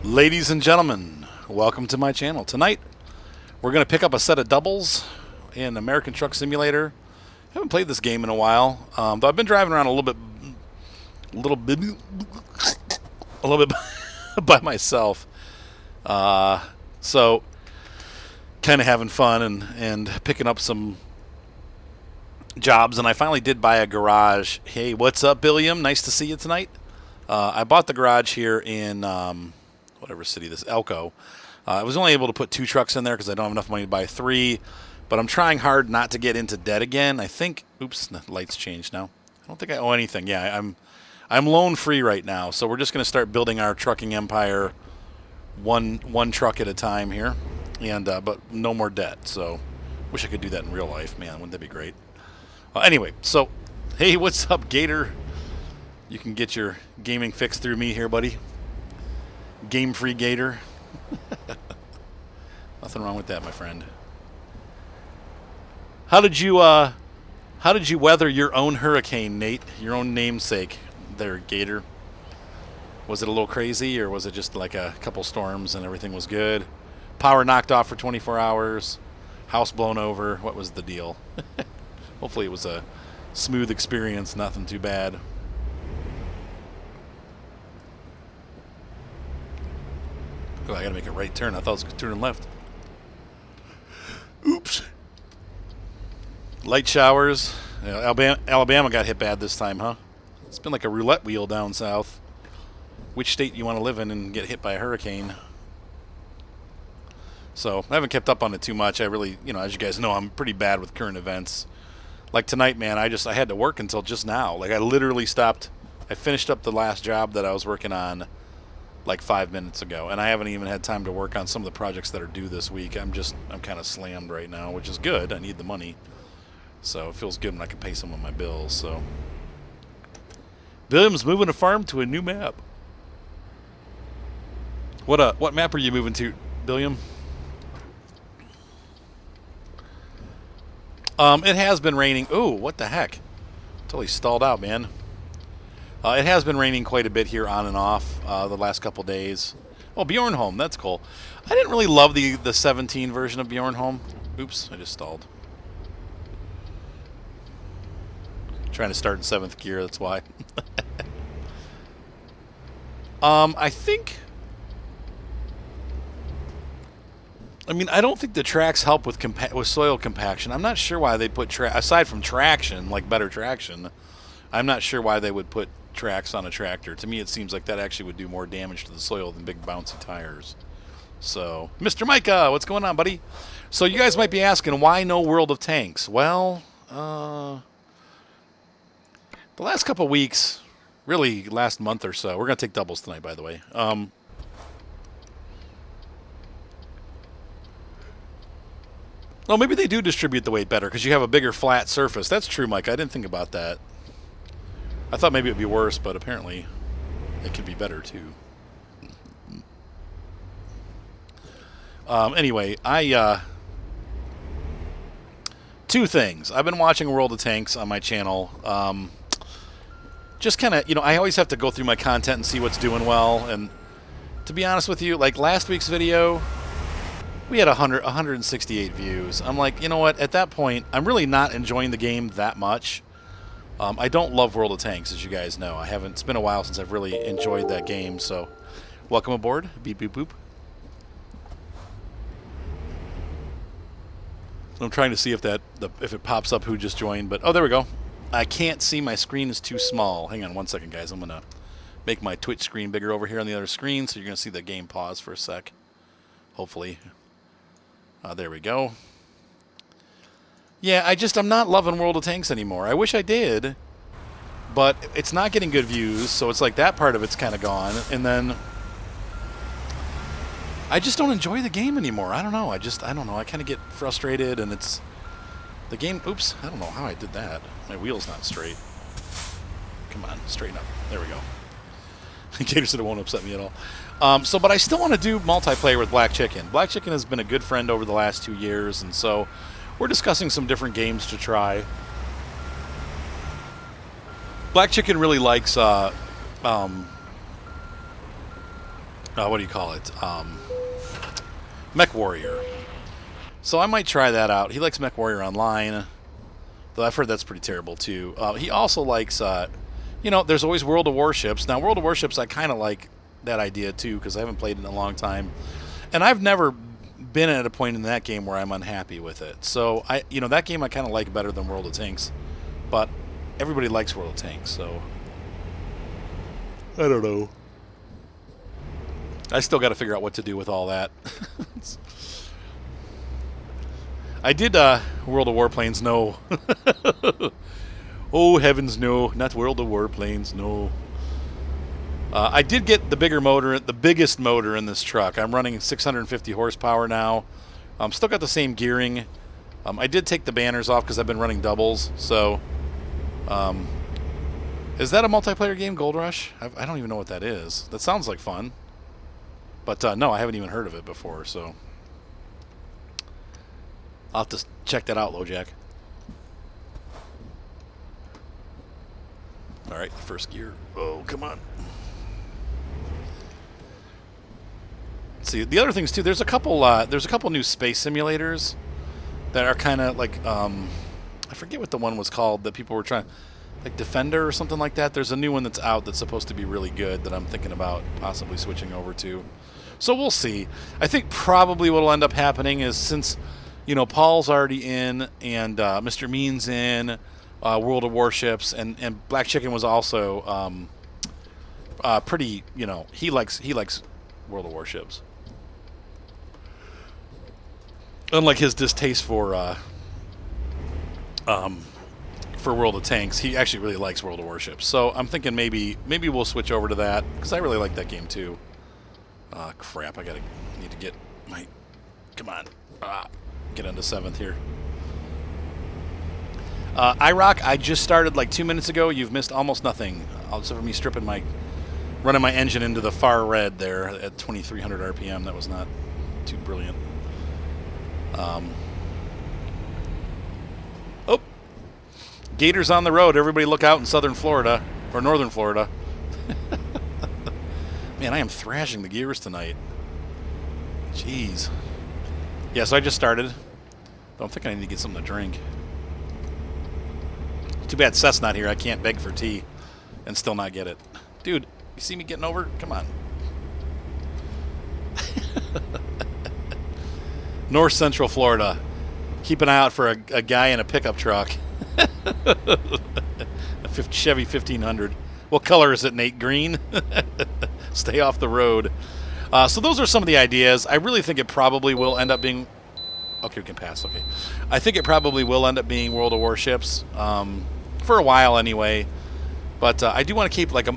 Ladies and gentlemen, welcome to my channel. Tonight, we're going to pick up a set of doubles in American Truck Simulator. Haven't played this game in a while, though I've been driving around a little bit by myself. So, kind of having fun and picking up some jobs, and I finally did buy a garage. Hey, what's up, Billiam? Nice to see you tonight. I bought the garage here in whatever city this, Elko. I was only able to put 2 trucks in there because I don't have enough money to buy 3, but I'm trying hard not to get into debt again. I think, oops, the lights changed now. I don't think I owe anything. Yeah, I'm loan free right now, so we're just going to start building our trucking empire one truck at a time here, and but no more debt. So, wish I could do that in real life, man. Wouldn't that be great? Anyway, so hey, what's up, Gator? You can get your gaming fix through me here, buddy. Game free Gator. Nothing wrong with that, my friend. How did you weather your own hurricane, Nate? Your own namesake there, Gator. Was it a little crazy, or was it just like a couple storms and everything was good? Power knocked off for 24 hours. House blown over. What was the deal? Hopefully it was a smooth experience, nothing too bad. Oh, I gotta make a right turn. I thought I was turning left. Oops. Light showers. Alabama got hit bad this time, huh? It's been like a roulette wheel down south. Which state you want to live in and get hit by a hurricane? So I haven't kept up on it too much. I really, as you guys know, I'm pretty bad with current events. Like tonight, man, I had to work until just now. Like I literally stopped. I finished up the last job that I was working on like 5 minutes ago, and I haven't even had time to work on some of the projects that are due this week. I'm kind of slammed right now, which is good. I need the money, so it feels good when I can pay some of my bills. So Billiam's moving a farm to a new map. What map are you moving to, Billiam? It has been raining. Ooh, what the heck? Totally stalled out, man. It has been raining quite a bit here on and off the last couple days. Oh, Bjornholm, that's cool. I didn't really love the 17 version of Bjornholm. Oops, I just stalled. Trying to start in 7th gear, that's why. I think... I don't think the tracks help with soil compaction. I'm not sure why they put aside from traction, like better traction, I'm not sure why they would put tracks on a tractor. To me, it seems like that actually would do more damage to the soil than big bouncy tires. So, Mr. Micah, what's going on, buddy? So you guys might be asking, why no World of Tanks? Well, the last couple weeks, really last month or so, we're going to take doubles tonight, by the way. Well, maybe they do distribute the weight better because you have a bigger flat surface. That's true, Mike. I didn't think about that. I thought maybe it would be worse, but apparently it could be better too. Anyway, two things. I've been watching World of Tanks on my channel. Just kind of, I always have to go through my content and see what's doing well. And to be honest with you, like last week's video, we had 168 views. I'm like, you know what? At that point, I'm really not enjoying the game that much. I don't love World of Tanks, as you guys know. I haven't. It's been a while since I've really enjoyed that game. So, welcome aboard. Beep boop boop. I'm trying to see if if it pops up who just joined, but oh, there we go. I can't see. My screen is too small. Hang on one second, guys. I'm gonna make my Twitch screen bigger over here on the other screen, so you're gonna see the game pause for a sec. Hopefully. There we go. Yeah, I'm not loving World of Tanks anymore. I wish I did, but it's not getting good views, so it's like that part of it's kind of gone. And then I just don't enjoy the game anymore. I don't know. I don't know. I kind of get frustrated, and it's the game. Oops, I don't know how I did that. My wheel's not straight. Come on, straighten up. There we go. Gator said it won't upset me at all. But I still want to do multiplayer with Black Chicken. Black Chicken has been a good friend over the last 2 years, and so we're discussing some different games to try. Black Chicken really likes what do you call it? Mech Warrior. So I might try that out. He likes Mech Warrior Online, though I've heard that's pretty terrible too. He also likes, there's always World of Warships. Now, World of Warships, I kind of like that idea too because I haven't played it in a long time, and I've never been at a point in that game where I'm unhappy with it. So that game I kind of like better than World of Tanks, but everybody likes World of Tanks, so I don't know. I still got to figure out what to do with all that. I did World of Warplanes, no. Oh, heavens, no. Not World of Warplanes, no. I did get the bigger motor, the biggest motor in this truck. I'm running 650 horsepower now. Still got the same gearing. I did take the banners off because I've been running doubles. So, is that a multiplayer game, Gold Rush? I don't even know what that is. That sounds like fun. But no, I haven't even heard of it before, so I'll have to check that out, LoJack. All right, first gear. Oh, come on. Let's see, the other things too. There's a couple new space simulators that are kind of like I forget what the one was called that people were trying, like Defender or something like that. There's a new one that's out that's supposed to be really good that I'm thinking about possibly switching over to. So we'll see. I think probably what will end up happening is since, Paul's already in and Mr. Mean's in World of Warships and Black Chicken was also pretty, he likes World of Warships. Unlike his distaste for World of Tanks, he actually really likes World of Warships. So I'm thinking maybe we'll switch over to that because I really like that game too. Crap! Need to get my. Come on, get into 7th here. IROC, I just started like 2 minutes ago. You've missed almost nothing, except for me running my engine into the far red there at 2,300 RPM. That was not too brilliant. Oh, Gators on the road. Everybody look out in southern Florida or northern Florida. Man, I am thrashing the gears tonight. Jeez. Yeah, so I just started. But I'm thinking I need to get something to drink. Too bad Seth's not here. I can't beg for tea and still not get it. Dude, you see me getting over? Come on. North Central Florida. Keep an eye out for a guy in a pickup truck. A Chevy 1500. What color is it, Nate? Green? Stay off the road. So those are some of the ideas. I really think it probably will end up being... Okay, we can pass. Okay. I think it probably will end up being World of Warships. For a while anyway. But I do want to keep like a...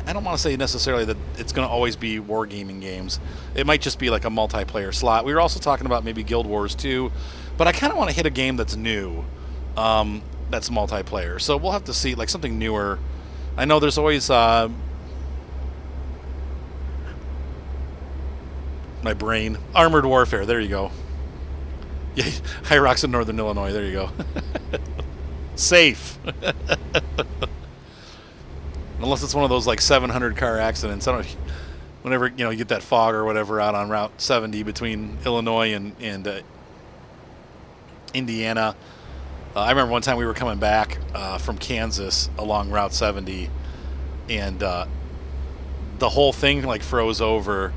I don't want to say necessarily that it's going to always be wargaming games. It might just be like a multiplayer slot. We were also talking about maybe Guild Wars 2. But I kind of want to hit a game that's new. That's multiplayer. So we'll have to see, like something newer. I know there's always... my brain. Armored Warfare. There you go. Yeah, High Rocks in Northern Illinois. There you go. Safe. Unless it's one of those like 700 car accidents. I don't. Whenever you get that fog or whatever out on Route 70 between Illinois and Indiana. I remember one time we were coming back from Kansas along Route 70, and the whole thing like froze over.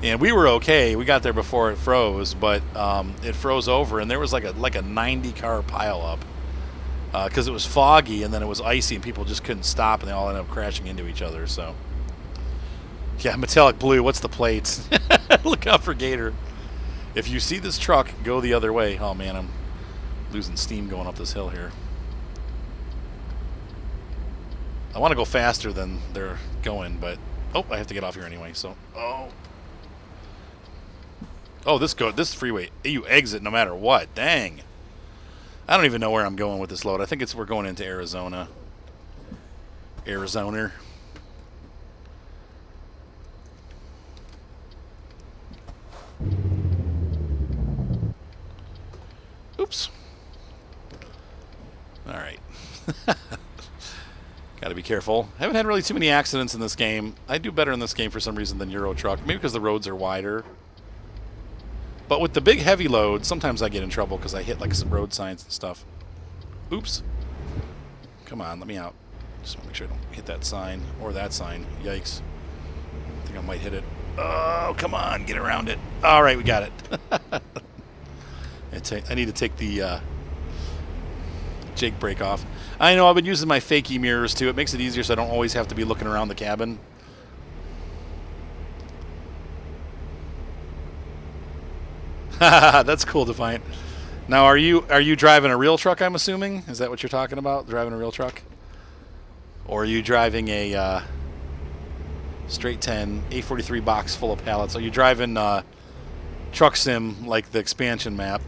And we were okay. We got there before it froze, but it froze over, and there was like a 90-car pileup because it was foggy, and then it was icy, and people just couldn't stop, and they all ended up crashing into each other. So, yeah, metallic blue. What's the plates? Look out for Gator. If you see this truck, go the other way. Oh man, I'm losing steam going up this hill here. I want to go faster than they're going, but I have to get off here anyway. So, this freeway, you exit no matter what. Dang. I don't even know where I'm going with this load. I think we're going into Arizona. Arizona. Oops. All right. Got to to be careful. I haven't had really too many accidents in this game. I do better in this game for some reason than Euro Truck. Maybe because the roads are wider. But with the big heavy load, sometimes I get in trouble because I hit like some road signs and stuff. Oops. Come on, let me out. Just want to make sure I don't hit that sign or that sign. Yikes. I think I might hit it. Oh, come on, get around it. All right, we got it. I need to take the Jake brake off. I know, I've been using my fakey mirrors too. It makes it easier so I don't always have to be looking around the cabin. That's cool, Defiant. Now, are you driving a real truck, I'm assuming? Is that what you're talking about, driving a real truck? Or are you driving a straight 10 A43 box full of pallets? Are you driving Truck Sim like the expansion map?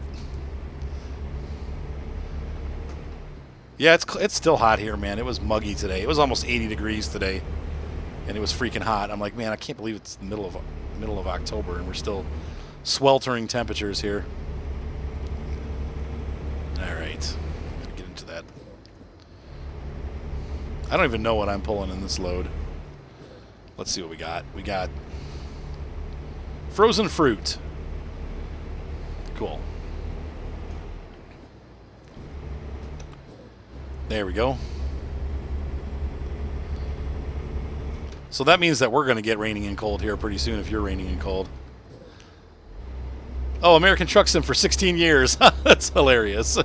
Yeah, it's still hot here, man. It was muggy today. It was almost 80 degrees today, and it was freaking hot. I'm like, man, I can't believe it's the middle of October, and we're still sweltering temperatures here. All right, gotta get into that. I don't even know what I'm pulling in this load. Let's see what we got. We got frozen fruit. Cool. There we go. So that means that we're going to get raining and cold here pretty soon if you're raining and cold. Oh, American Truck Sim for 16 years. That's hilarious.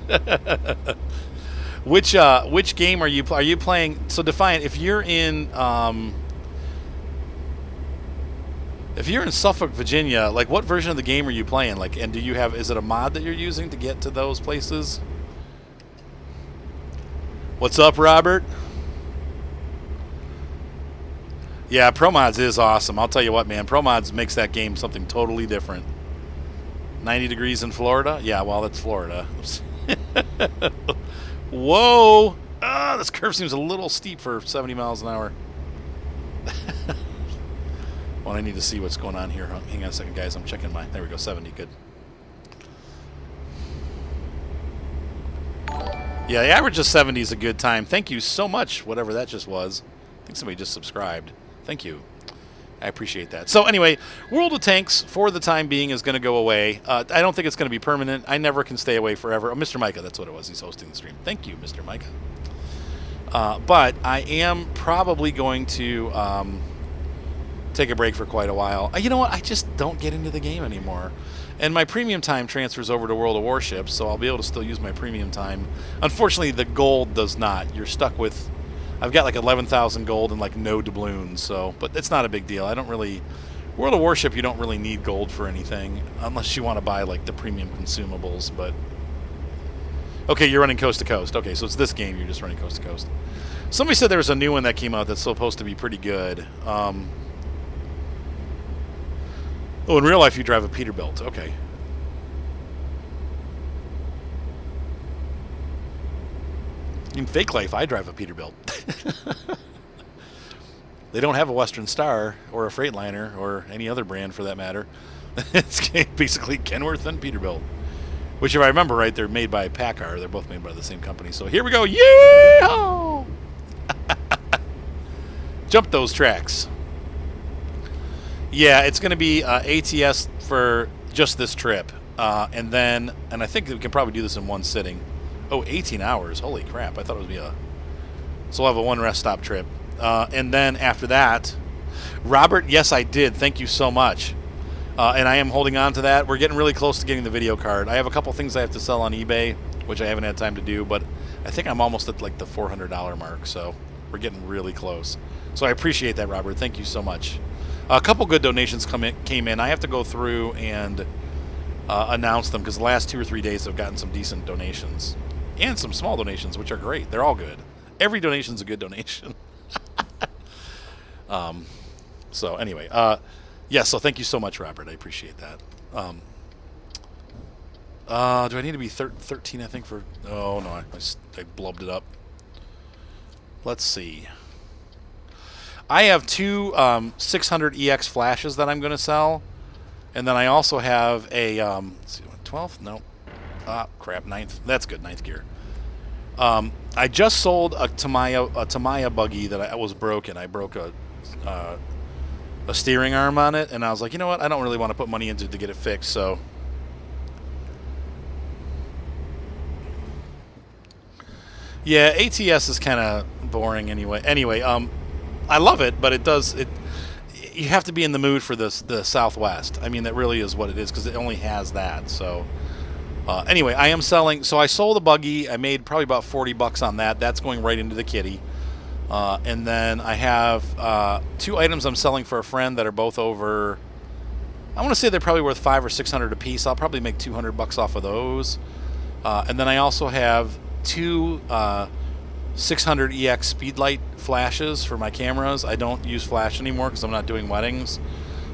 Which game are you playing? So Defiant, if you're in Suffolk, Virginia, like what version of the game are you playing? Like, and do you have, is it a mod that you're using to get to those places? What's up, Robert? Yeah, ProMods is awesome. I'll tell you what, man. ProMods makes that game something totally different. 90 degrees in Florida? Yeah, well, that's Florida. Whoa! Ah, this curve seems a little steep for 70 miles an hour. Well, I need to see what's going on here. Hang on a second, guys. I'm checking my... There we go, 70. Good. Yeah, the average of 70 is a good time. Thank you so much, whatever that just was. I think somebody just subscribed. Thank you. I appreciate that. So anyway, World of Tanks, for the time being, is going to go away. I don't think it's going to be permanent. I never can stay away forever. Oh, Mr. Micah, that's what it was. He's hosting the stream. Thank you, Mr. Micah. But I am probably going to take a break for quite a while. You know what? I just don't get into the game anymore. And my premium time transfers over to World of Warships, so I'll be able to still use my premium time. Unfortunately, the gold does not. You're stuck with... I've got like 11,000 gold and like no doubloons, so... But it's not a big deal. I don't really... World of Warship, you don't really need gold for anything, unless you want to buy like the premium consumables, but... Okay, you're running coast to coast. Okay, so it's this game, you're just running coast to coast. Somebody said there was a new one that came out that's supposed to be pretty good. Oh, in real life, you drive a Peterbilt. Okay. In fake life, I drive a Peterbilt. They don't have a Western Star or a Freightliner or any other brand for that matter. It's basically Kenworth and Peterbilt. Which, if I remember right, they're made by Packard. They're both made by the same company. So here we go. Yeehaw! Jump those tracks. Yeah, it's going to be ATS for just this trip. And I think we can probably do this in one sitting. Oh, 18 hours. Holy crap. I thought it would be a... So we'll have a one rest stop trip. And then after that... Robert, yes, I did. Thank you so much. And I am holding on to that. We're getting really close to getting the video card. I have a couple things I have to sell on eBay, which I haven't had time to do, but I think I'm almost at like the $400 mark, so we're getting really close. So I appreciate that, Robert. Thank you so much. A couple good donations came in. I have to go through and announce them because the last 2 or 3 days I've gotten some decent donations and some small donations, which are great. They're all good. Every donation's a good donation. So anyway, yeah. So thank you so much, Robert. I appreciate that. Do I need to be 13? I think for. Oh no, I blubbed it up. Let's see. I have two 600EX flashes that I'm going to sell. And then I also have a, let's see, 12th? No. Ah, crap, 9th. That's good, 9th gear. I just sold a Tamiya buggy that I was broken. I broke a steering arm on it, and I was like, you know what? I don't really want to put money into it to get it fixed. So, yeah, ATS is kind of boring anyway. Anyway, I love it, but it does it. You have to be in the mood for the Southwest. I mean, that really is what it is because it only has that. So. Anyway, I am selling. So I sold a buggy. I made probably about $40 on that. That's going right into the kitty. And then I have 2 items I'm selling for a friend that are both over. I want to say they're probably worth $500 or $600 a piece. I'll probably make $200 off of those. And then I also have 2 600EX speedlight flashes for my cameras. I don't use flash anymore because I'm not doing weddings.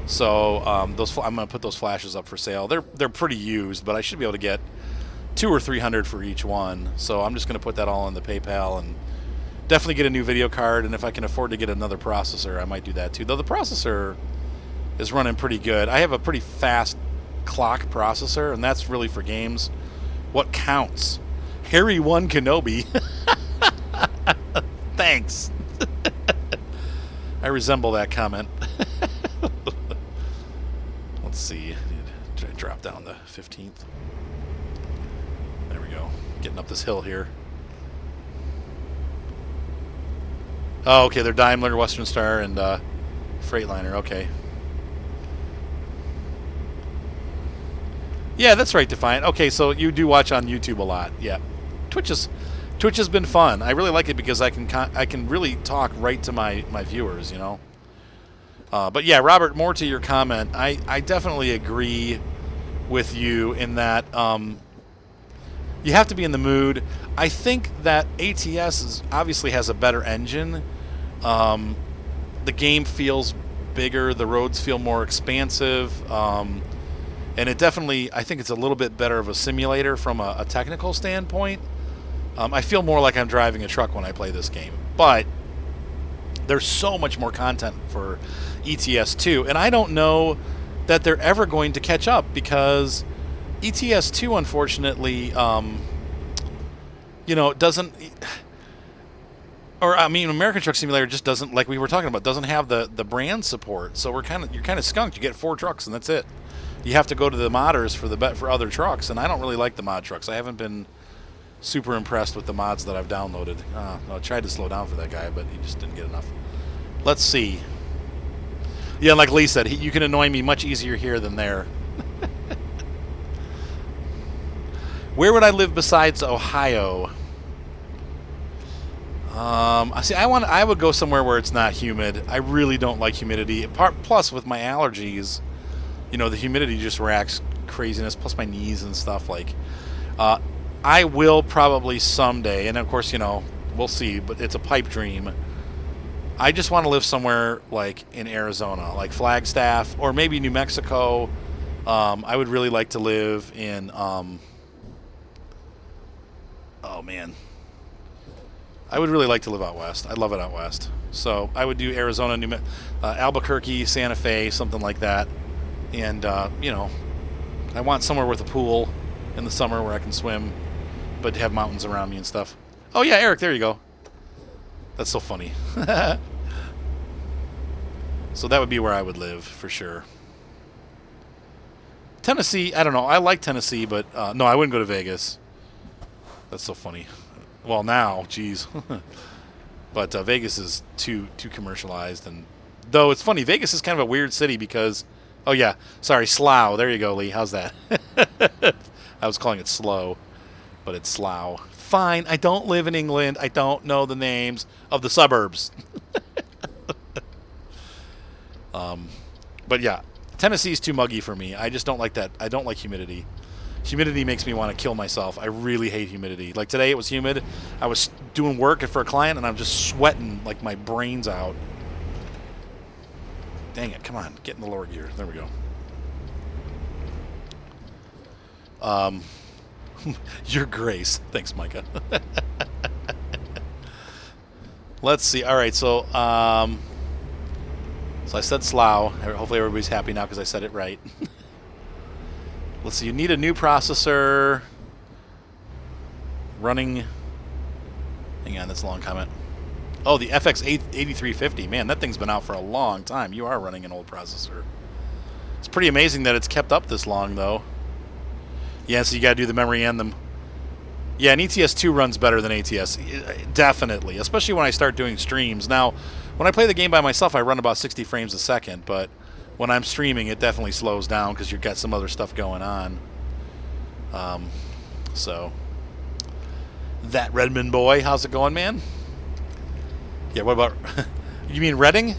So I'm going to put those flashes up for sale. They're pretty used, but I should be able to get $200 or $300 for each one. So I'm just going to put that all in the PayPal and definitely get a new video card. And if I can afford to get another processor, I might do that too. Though the processor is running pretty good. I have a pretty fast clock processor, and that's really for games. What counts? Harry 1 Kenobi. Thanks. I resemble that comment. Let's see. Try to drop down the 15th. There we go. Getting up this hill here. Oh, okay. They're Daimler, Western Star, and Freightliner. Okay. Yeah, that's right, Defiant. Okay, so you do watch on YouTube a lot. Yeah. Twitch has been fun. I really like it because I can really talk right to my viewers, you know. But yeah, Robert, more to your comment. I definitely agree with you in that you have to be in the mood. I think that ATS obviously has a better engine. The game feels bigger. The roads feel more expansive. And it definitely, I think it's a little bit better of a simulator from a technical standpoint. I feel more like I'm driving a truck when I play this game. But there's so much more content for ETS 2, and I don't know that they're ever going to catch up because ETS 2, unfortunately, doesn't. Or I mean, American Truck Simulator just doesn't, like we were talking about, doesn't have the brand support. So you're kind of skunked. You get 4 trucks and that's it. You have to go to the modders for other trucks, and I don't really like the mod trucks. I haven't been super impressed with the mods that I've downloaded. I tried to slow down for that guy, but he just didn't get enough. Let's see. Yeah, like Lee said, you can annoy me much easier here than there. Where would I live besides Ohio? I would go somewhere where it's not humid. I really don't like humidity. Plus, with my allergies, the humidity just racks craziness. Plus my knees and stuff. I will probably someday, and of course, we'll see. But it's a pipe dream. I just want to live somewhere like in Arizona, like Flagstaff, or maybe New Mexico. I would really like to live in. Oh man. I would really like to live out west. I love it out west. So I would do Arizona, Albuquerque, Santa Fe, something like that. And, I want somewhere with a pool in the summer where I can swim, but have mountains around me and stuff. Oh, yeah, Eric, there you go. That's so funny. So that would be where I would live, for sure. Tennessee, I don't know. I like Tennessee, but no, I wouldn't go to Vegas. That's so funny. Well, now, geez. But Vegas is too commercialized. And though it's funny, Vegas is kind of a weird city because... Oh, yeah. Sorry, Slough. There you go, Lee. How's that? I was calling it slow, but it's Slough. Fine. I don't live in England. I don't know the names of the suburbs. But, yeah, Tennessee's too muggy for me. I just don't like that. I don't like humidity. Humidity makes me want to kill myself. I really hate humidity. Like today it was humid. I was doing work for a client and I'm just sweating like my brains out. Dang it. Come on. Get in the lower gear. There we go. Your grace. Thanks, Micah. Let's see. All right. So I said Slough. Hopefully everybody's happy now because I said it right. Let's see, you need a new processor running Hang on, that's a long comment. Oh, the FX 8350. Man, that thing's been out for a long time. You are running an old processor. It's pretty amazing that it's kept up this long, though. Yeah, so you got to do the memory and them. Yeah, and ETS2 runs better than ATS. Definitely, especially when I start doing streams. Now, when I play the game by myself, I run about 60 frames a second, but when I'm streaming, it definitely slows down because you've got some other stuff going on. So, that Redmond boy, how's it going, man? Yeah, what about... You mean Reading? You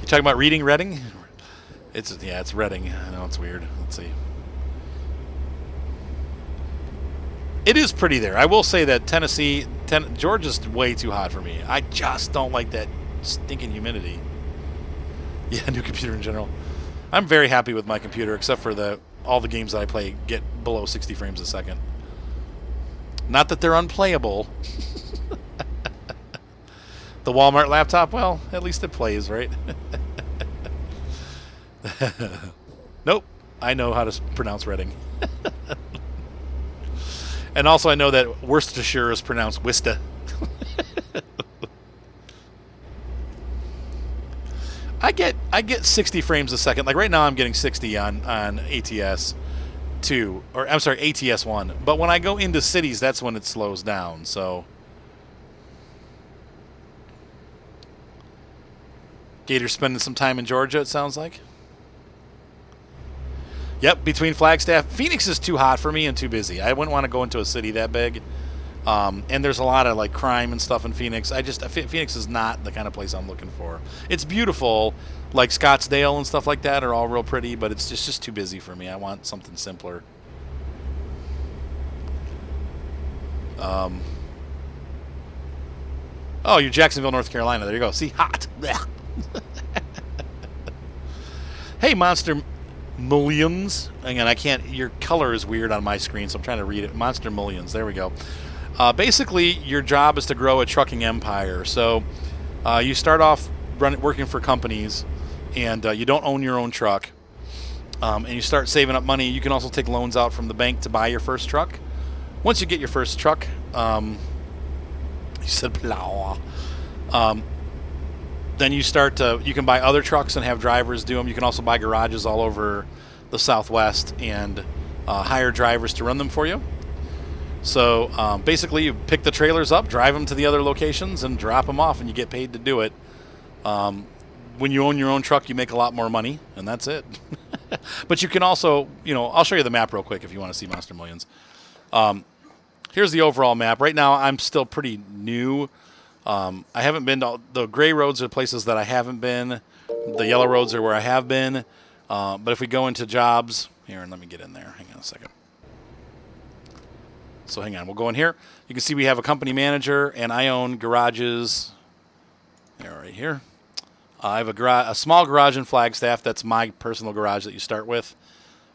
talking about reading Reading? It's Reading. I know, it's weird. Let's see. It is pretty there. I will say that Georgia's way too hot for me. I just don't like that stinking humidity. Yeah, new computer in general. I'm very happy with my computer, except for all the games that I play get below 60 frames a second. Not that they're unplayable. The Walmart laptop, well, at least it plays, right? Nope. I know how to pronounce Reading. And also I know that Worcestershire is pronounced Worcester. I get 60 frames a second. Like right now I'm getting 60 on ATS 2, or I'm sorry, ATS 1. But when I go into cities, that's when it slows down. So Gator's spending some time in Georgia, it sounds like. Yep, between Flagstaff. Phoenix is too hot for me and too busy. I wouldn't want to go into a city that big. And there's a lot of like crime and stuff in Phoenix. Phoenix is not the kind of place I'm looking for. It's beautiful, like Scottsdale and stuff like that are all real pretty, but it's just too busy for me. I want something simpler. Oh, you're Jacksonville, North Carolina. There you go. See, hot. Hey, Monster Millions. Again, I can't. Your color is weird on my screen, so I'm trying to read it. Monster Millions. There we go. Basically, your job is to grow a trucking empire. So you start off working for companies, and you don't own your own truck. And you start saving up money. You can also take loans out from the bank to buy your first truck. Once you get your first truck, you said plow. Then you can buy other trucks and have drivers do them. You can also buy garages all over the Southwest and hire drivers to run them for you. So basically you pick the trailers up, drive them to the other locations, and drop them off, and you get paid to do it. When you own your own truck, you make a lot more money, and that's it. But you can also, I'll show you the map real quick if you want to see Monster Millions. Here's the overall map. Right now I'm still pretty new. I haven't been to the gray roads are places that I haven't been. The yellow roads are where I have been. But if we go into jobs, here, and let me get in there. Hang on a second. So hang on. We'll go in here. You can see we have a company manager, and I own garages. They're right here. I have a small garage in Flagstaff. That's my personal garage that you start with.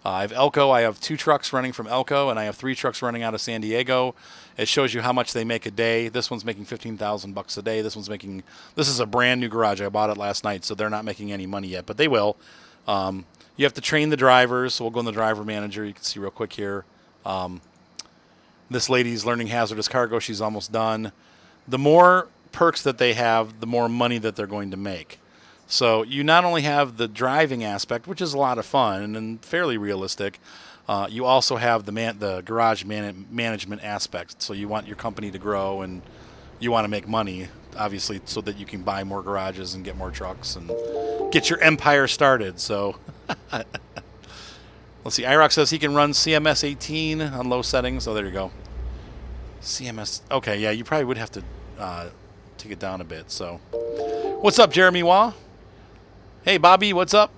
I have Elko. I have 2 trucks running from Elko, and I have 3 trucks running out of San Diego. It shows you how much they make a day. This one's making $15,000 a day. This is a brand new garage. I bought it last night, so they're not making any money yet, but they will. You have to train the drivers, so we'll go in the driver manager. You can see real quick here. This lady's learning hazardous cargo. She's almost done. The more perks that they have, the more money that they're going to make. So you not only have the driving aspect, which is a lot of fun and fairly realistic, you also have the garage management aspect. So you want your company to grow, and you want to make money, obviously, so that you can buy more garages and get more trucks and get your empire started. So let's see. IROC says he can run CMS 18 on low settings. So there you go. CMS. Okay, yeah, you probably would have to take it down a bit. So what's up, Jeremy Waugh? Hey, Bobby, what's up?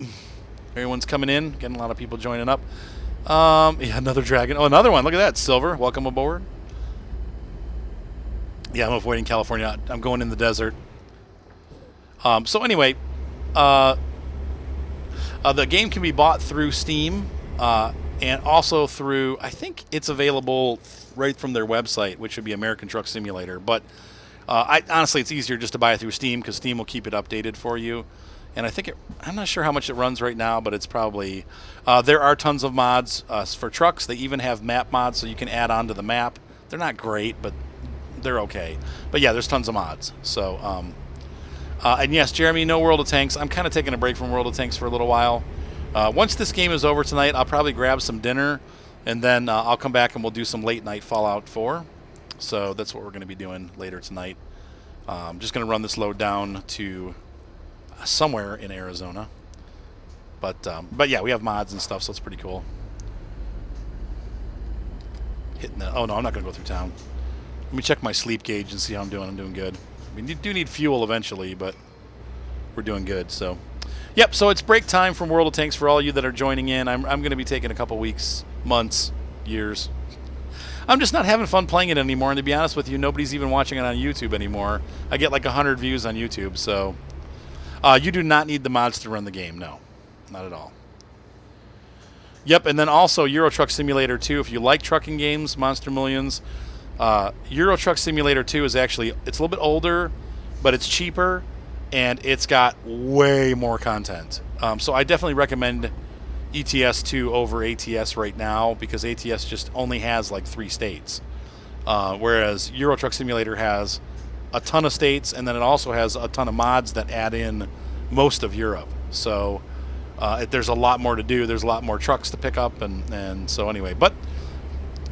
Everyone's coming in. Getting a lot of people joining up. Yeah, another dragon. Oh, another one. Look at that. Silver. Welcome aboard. Yeah, I'm avoiding California. I'm going in the desert. So anyway, the game can be bought through Steam and also through, I think it's available right from their website, which would be American Truck Simulator. But honestly, it's easier just to buy it through Steam because Steam will keep it updated for you. And I think I'm not sure how much it runs right now, but it's probably there are tons of mods for trucks. They even have map mods, so you can add on to the map. They're not great, but they're okay. But yeah, there's tons of mods. So and yes, Jeremy, no World of Tanks. I'm kind of taking a break from World of Tanks for a little while. Once this game is over tonight, I'll probably grab some dinner, and then I'll come back and we'll do some late night Fallout 4. So that's what we're going to be doing later tonight. I'm just going to run this load down to somewhere in Arizona. But yeah, we have mods and stuff, so it's pretty cool. Hitting the, oh no, I'm not going to go through town. Let me check my sleep gauge and see how I'm doing. I'm doing good. I mean, you do need fuel eventually, but we're doing good. So, yep. So it's break time from World of Tanks for all you that are joining in. I'm going to be taking a couple weeks, months, years. I'm just not having fun playing it anymore. And to be honest with you, nobody's even watching it on YouTube anymore. I get like 100 views on YouTube. So you do not need the mods to run the game. No, not at all. Yep. And then also Euro Truck Simulator 2. If you like trucking games, Monster Millions. Euro Truck Simulator 2 is actually, it's a little bit older, but it's cheaper, and it's got way more content. So I definitely recommend ETS 2 over ATS right now, because ATS just only has like 3 states. Whereas Euro Truck Simulator has a ton of states, and then it also has a ton of mods that add in most of Europe. So there's a lot more to do. There's a lot more trucks to pick up, and so anyway. But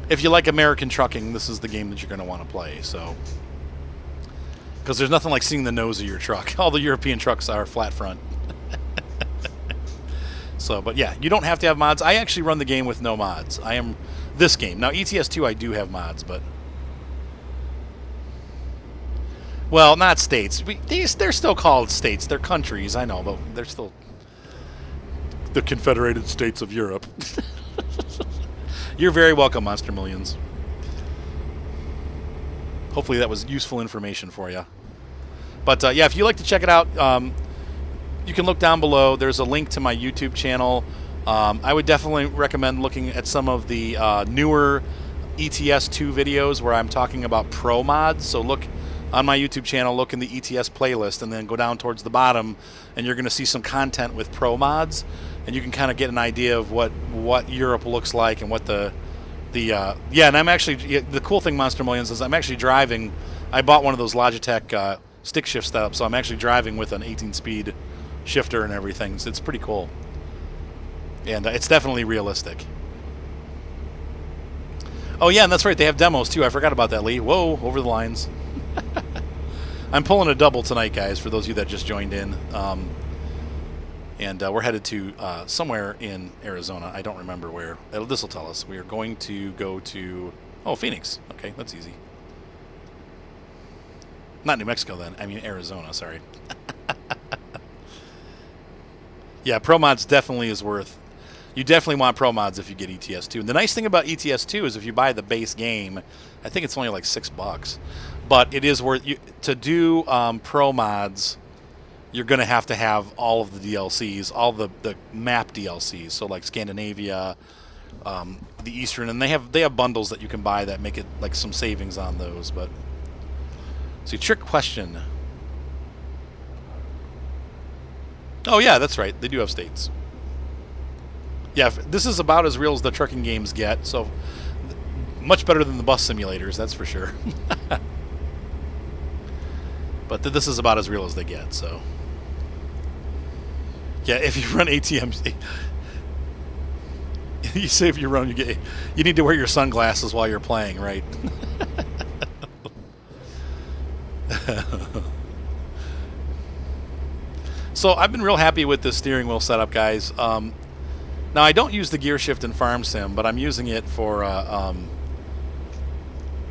if you like American trucking, this is the game that you're going to want to play. So, because there's nothing like seeing the nose of your truck. All the European trucks are flat front. So, but yeah, you don't have to have mods. I actually run the game with no mods. I am this game. Now, ETS 2, I do have mods, but... Well, not states. They're still called states. They're countries, I know, but they're still the Confederated States of Europe. You're very welcome, Monster Millions. Hopefully that was useful information for you. But yeah, if you'd like to check it out, you can look down below. There's a link to my YouTube channel. I would definitely recommend looking at some of the newer ETS 2 videos where I'm talking about pro mods. So look on my YouTube channel, look in the ETS playlist, and then go down towards the bottom, and you're going to see some content with pro mods, and you can kind of get an idea of what Europe looks like and what yeah. And I'm actually, the cool thing, Monster Millions, is I'm actually driving. I bought one of those Logitech stick shift setups, so I'm actually driving with an 18-speed shifter and everything. So it's pretty cool, and it's definitely realistic. Oh yeah, and that's right, they have demos too. I forgot about that, Lee. Whoa, over the lines. I'm pulling a double tonight, guys, for those of you that just joined in. And we're headed to somewhere in Arizona. I don't remember where. This will tell us. We are going to go to... Oh, Phoenix. Okay, that's easy. Not New Mexico, then. I mean Arizona, sorry. Yeah, Pro Mods definitely is worth... You definitely want Pro Mods if you get ETS 2. And the nice thing about ETS 2 is if you buy the base game, I think it's only like $6. But it is worth... to do Pro Mods... You're going to have all of the DLCs, all the map DLCs, so like Scandinavia, the Eastern, and they have bundles that you can buy that make it like some savings on those. But see, trick question. Oh yeah, that's right. They do have states. Yeah, this is about as real as the trucking games get, so much better than the bus simulators, that's for sure. But this is about as real as they get, so... Yeah, if you run ATMs, you say if you run, you need to wear your sunglasses while you're playing, right? So I've been real happy with this steering wheel setup, guys. Now I don't use the gear shift in Farm Sim, but I'm using it for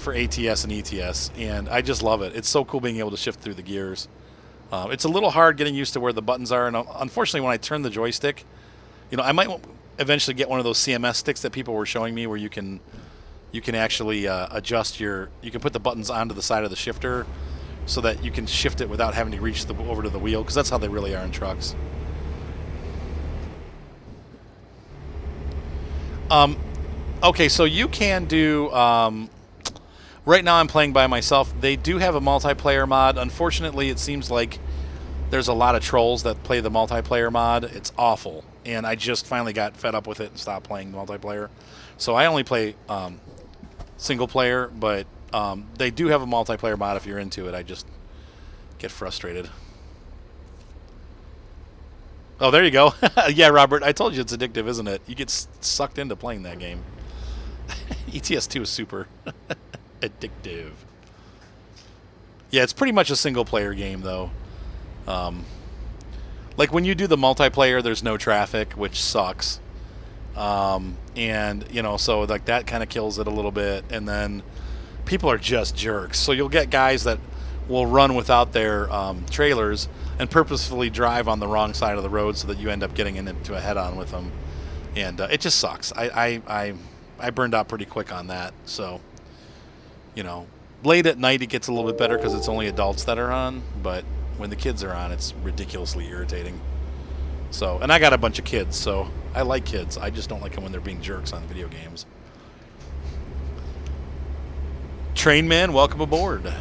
ATS and ETS, and I just love it. It's so cool being able to shift through the gears. It's a little hard getting used to where the buttons are, and unfortunately when I turn the joystick, I might eventually get one of those CMS sticks that people were showing me where you can actually adjust you can put the buttons onto the side of the shifter so that you can shift it without having to reach over to the wheel, because that's how they really are in trucks. Okay, so you can do... right now I'm playing by myself. They do have a multiplayer mod. Unfortunately, it seems like there's a lot of trolls that play the multiplayer mod. It's awful. And I just finally got fed up with it and stopped playing multiplayer. So I only play single player, but They do have a multiplayer mod if you're into it. I just get frustrated. Oh, there you go. Yeah, Robert, I told you it's addictive, isn't it? You get sucked into playing that game. ETS2 is super addictive. Yeah, it's pretty much a single-player game, though. Like, when you do the multiplayer, there's no traffic, which sucks. And, you know, so, like, that kind of kills it a little bit. And then people are just jerks. So you'll get guys that will run without their trailers and purposefully drive on the wrong side of the road so that you end up getting into a head-on with them. And it just sucks. I burned out pretty quick on that. So, you know, late at night it gets a little bit better because it's only adults that are on. But when the kids are on, it's ridiculously irritating. So, and I got a bunch of kids, so I like kids. I just don't like them when they're being jerks on video games. Trainman, welcome aboard.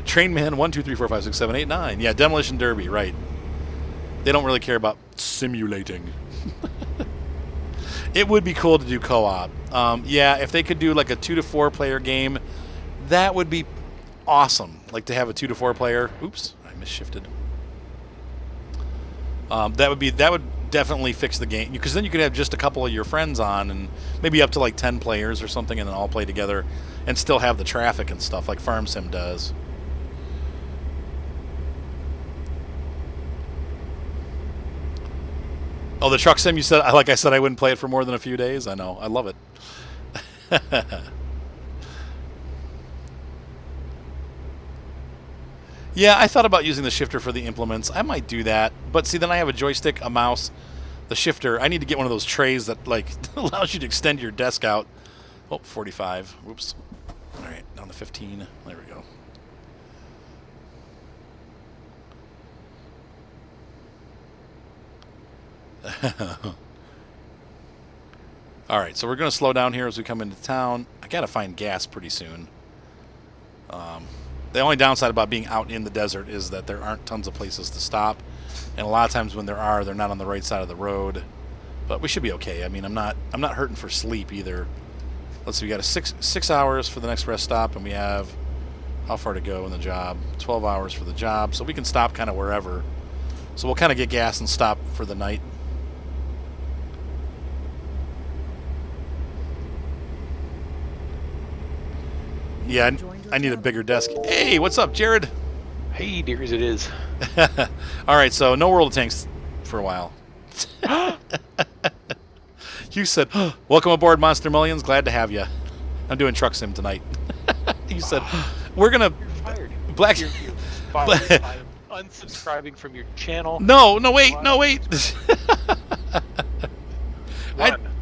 Trainman 1, 2, 3, 4, 5, 6, 7, 8, 9. Yeah, Demolition Derby, right. They don't really care about simulating. It would be cool to do co-op. Yeah, if they could do like a 2 to 4 player game, that would be awesome. Like to have a 2 to 4 player. Oops, I misshifted. That would definitely fix the game, because then you could have just a couple of your friends on and maybe up to like 10 players or something, and then all play together and still have the traffic and stuff like Farm Sim does. Oh, the truck sim, you said, like I said, I wouldn't play it for more than a few days. I know. I love it. Yeah, I thought about using the shifter for the implements. I might do that. But see, then I have a joystick, a mouse, the shifter. I need to get one of those trays that like allows you to extend your desk out. Oh, 45. Whoops. All right, down to 15. There we go. All right, so we're going to slow down here as we come into town. I got to find gas pretty soon. The only downside about being out in the desert is that there aren't tons of places to stop, and a lot of times when there are, they're not on the right side of the road. But we should be okay. I mean, I'm not hurting for sleep either. Let's see, we got a six hours for the next rest stop, and we have how far to go in the job? 12 hours for the job, so we can stop kind of wherever. So we'll kind of get gas and stop for the night. Yeah, I need a bigger desk. Hey, what's up, Jared? Hey, dear as it is. All right, so no World of Tanks for a while. You said, welcome aboard, Monster Millions. Glad to have you. I'm doing Truck Sim tonight. You said, we're going to... You're fired. Black... You're fired. I'm unsubscribing from your channel. No, wait.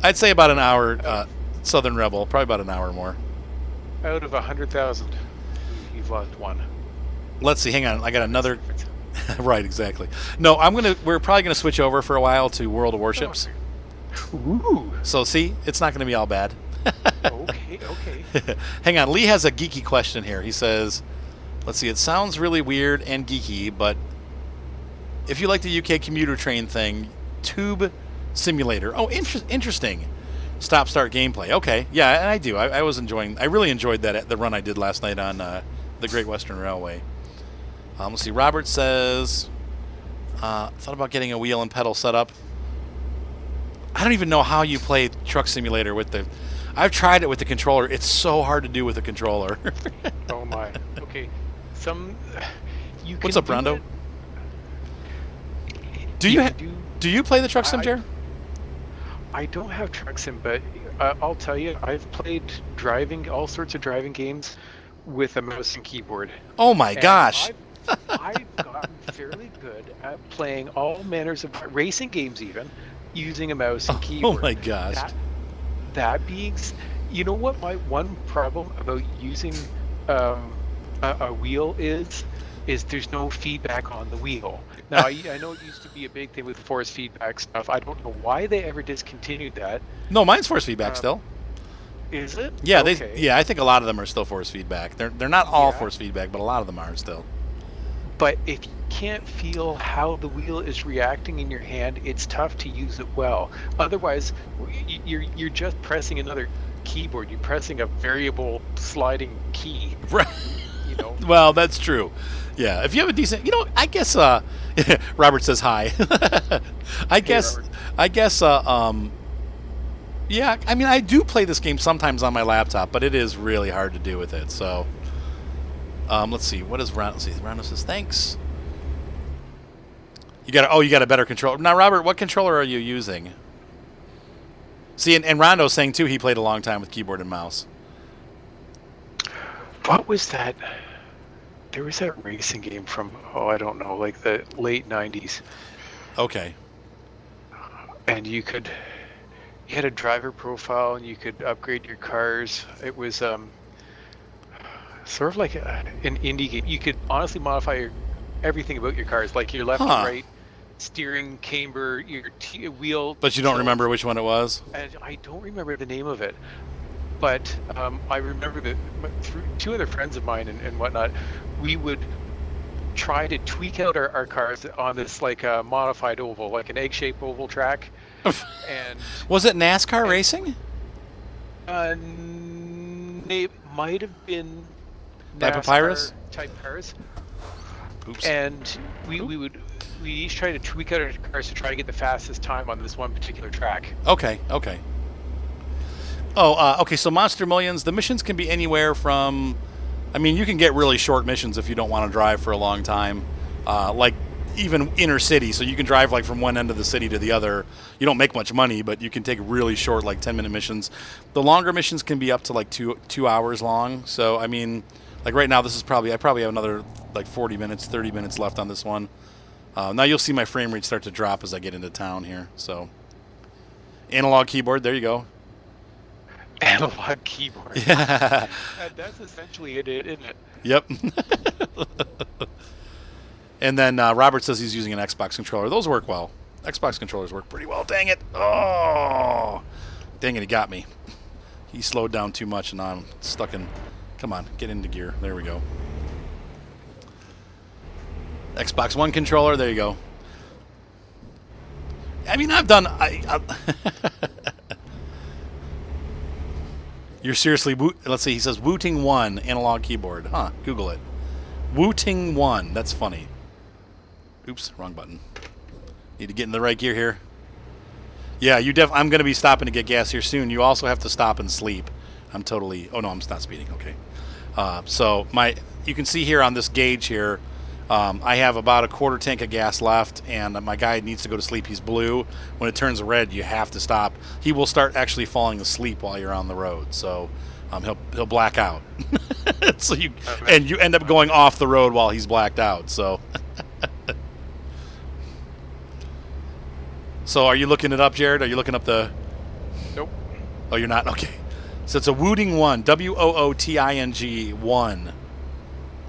I'd say about an hour, Southern Rebel. Probably about an hour more. Out of 100,000, you've lost one. Let's see. Hang on. I got another... Right, exactly. No, we're probably going to switch over for a while to World of Warships. Ooh. So, see, it's not going to be all bad. Okay. Hang on. Lee has a geeky question here. He says, let's see, it sounds really weird and geeky, but if you like the UK commuter train thing, Tube Simulator. Oh, interesting. Stop-start gameplay. Okay. Yeah, and I do. I really enjoyed the run I did last night on the Great Western Railway. Let's see. Robert says, thought about getting a wheel and pedal set up. I don't even know how you play Truck Simulator with the... I've tried it with the controller. It's so hard to do with the controller. Oh, my. Okay. What's up, Rondo? Do you play the Truck Sim, Jared? I don't have Truck Sim, but I'll tell you, I've played all sorts of driving games with a mouse and keyboard. Oh, my gosh. I've gotten fairly good at playing all manners of racing games, even using a mouse and keyboard. Oh my gosh! That being, you know what my one problem about using a wheel is there's no feedback on the wheel. Now I know it used to be a big thing with force feedback stuff. I don't know why they ever discontinued that. No, mine's force feedback still. Is it? Yeah, okay. I think a lot of them are still force feedback. They're not all force feedback, but a lot of them are still. But if you can't feel how the wheel is reacting in your hand, it's tough to use it well. Otherwise, you're just pressing another keyboard. You're pressing a variable sliding key. Right. You know. Well, that's true. Yeah, if you have a decent, I guess. Robert says hi. I Hey, guess. Robert. I guess. Yeah, I mean, I do play this game sometimes on my laptop, but it is really hard to do with it. So, let's see. What does Rondo say? Rondo says thanks. You got a better controller now, Robert. What controller are you using? See, and Rondo's saying too he played a long time with keyboard and mouse. What was that? There was that racing game from, I don't know, like the late 90s. Okay. And you had a driver profile and you could upgrade your cars. It was sort of like an indie game. You could honestly modify everything about your cars, like your left and Huh. right steering camber, your wheel. But you don't tilt. remember which one it was? And I don't remember the name of it. But I remember that through two other friends of mine and whatnot, we would try to tweak out our cars on this like modified oval, like an egg-shaped oval track. And Was it NASCAR racing? it might have been By Papyrus? type cars. Oops. And we each try to tweak out our cars to try to get the fastest time on this one particular track. Okay. Oh, okay. So Monster Millions, the missions can be anywhere from. I mean, you can get really short missions if you don't want to drive for a long time, like even inner city. So you can drive like from one end of the city to the other. You don't make much money, but you can take really short, like 10-minute missions. The longer missions can be up to like two hours long. So I mean, like right now, I probably have another like 40 minutes, 30 minutes left on this one. Now you'll see my frame rate start to drop as I get into town here. So analog keyboard, there you go. Analog keyboard. Yeah. That's essentially it, isn't it? Yep. And then Robert says he's using an Xbox controller. Those work well. Xbox controllers work pretty well. Dang it. Oh. Dang it, he got me. He slowed down too much, and now I'm stuck in. Come on, get into gear. There we go. Xbox One controller. There you go. I mean, I've done. You're seriously. Let's see. He says Wooting 1 analog keyboard. Huh. Google it. Wooting 1. That's funny. Oops, wrong button. Need to get in the right gear here. Yeah, I'm going to be stopping to get gas here soon. You also have to stop and sleep. I'm totally. Oh no, I'm not speeding. Okay. So you can see here on this gauge here, I have about a quarter tank of gas left, and my guy needs to go to sleep. He's blue. When it turns red, you have to stop. He will start actually falling asleep while you're on the road. So he'll black out. So you end up going off the road while he's blacked out. So. So are you looking it up, Jared? Are you looking up the? Nope. Oh, you're not? Okay. So it's a Wooting 1, Wooting 1,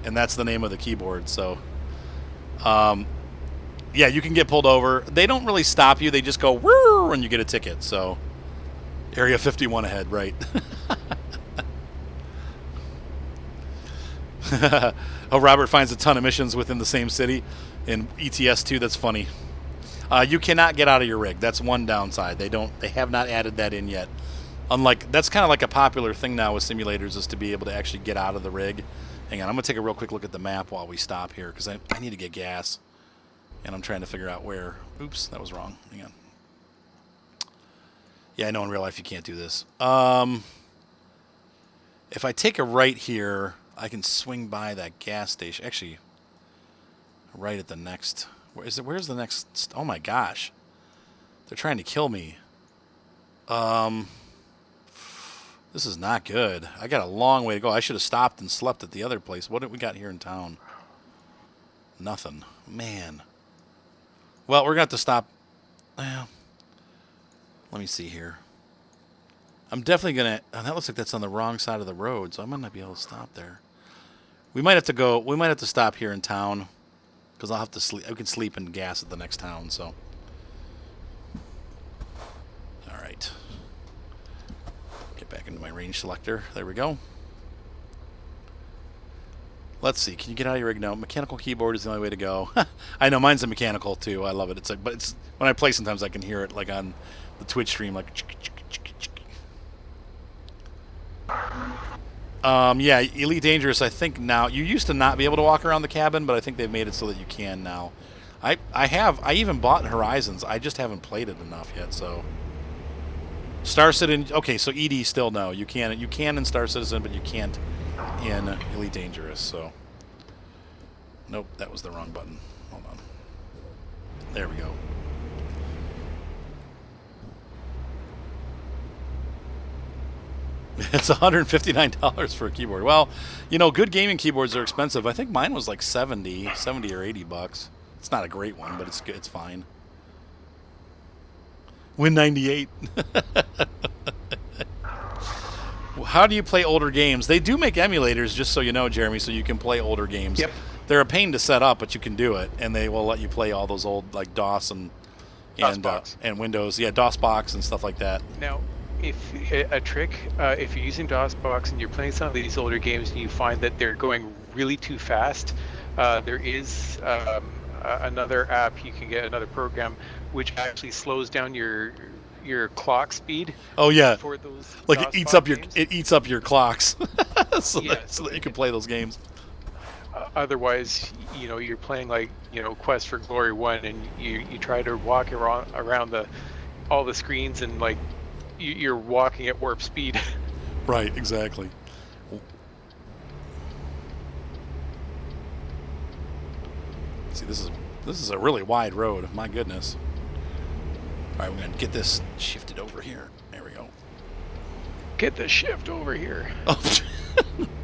and that's the name of the keyboard. So, yeah, you can get pulled over. They don't really stop you. They just go woo when you get a ticket. So, Area 51 ahead, right? Oh, Robert finds a ton of missions within the same city in ETS2. That's funny. You cannot get out of your rig. That's one downside. They have not added that in yet. Unlike, that's kind of like a popular thing now with simulators, is to be able to actually get out of the rig. Hang on, I'm going to take a real quick look at the map while we stop here, because I need to get gas. And I'm trying to figure out where. Oops, that was wrong. Hang on. Yeah, I know in real life you can't do this. If I take a right here, I can swing by that gas station. Actually, right at the next... Where's the next... Oh my gosh. They're trying to kill me. This is not good. I got a long way to go. I should have stopped and slept at the other place. What have we got here in town? Nothing. Man. Well, we're going to have to stop. Well, let me see here. I'm definitely going to... Oh, that looks like that's on the wrong side of the road, so I might not be able to stop there. We might have to go... We might have to stop here in town, because I'll have to sleep. I can sleep and gas at the next town, so... All right. Get back into my range selector. There we go. Let's see. Can you get out of your rig now? Mechanical keyboard is the only way to go. I know mine's a mechanical too. I love it. It's like, but it's when I play, sometimes I can hear it like on the Twitch stream, like. Yeah, Elite Dangerous. I think now you used to not be able to walk around the cabin, but I think they've made it so that you can now. I even bought Horizons. I just haven't played it enough yet. So Star Citizen. Okay, so ED still no. You can in Star Citizen, but you can't in Elite Dangerous. So nope, that was the wrong button. Hold on. There we go. It's $159 for a keyboard. Well, good gaming keyboards are expensive. I think mine was like 70 or $80. It's not a great one, but it's good. It's fine. Win 98. How do you play older games? They do make emulators, just so you know, Jeremy, so you can play older games. Yep. They're a pain to set up, but you can do it, and they will let you play all those old like DOS and and Windows, yeah, DOSBox and stuff like that. Now, if a trick, if you're using DOSBox and you're playing some of these older games and you find that they're going really too fast, there is another app you can get, another program, which actually slows down your clock speed. Oh yeah, for those like DOSBox it eats up your clocks, so, yeah, so that you can play those games. Otherwise, you're playing like Quest for Glory 1, and you try to walk around all the screens, and like you're walking at warp speed. Right, exactly. See, this is a really wide road. My goodness. All right, we're gonna get this shifted over here. There we go. Get the shift over here. Oh,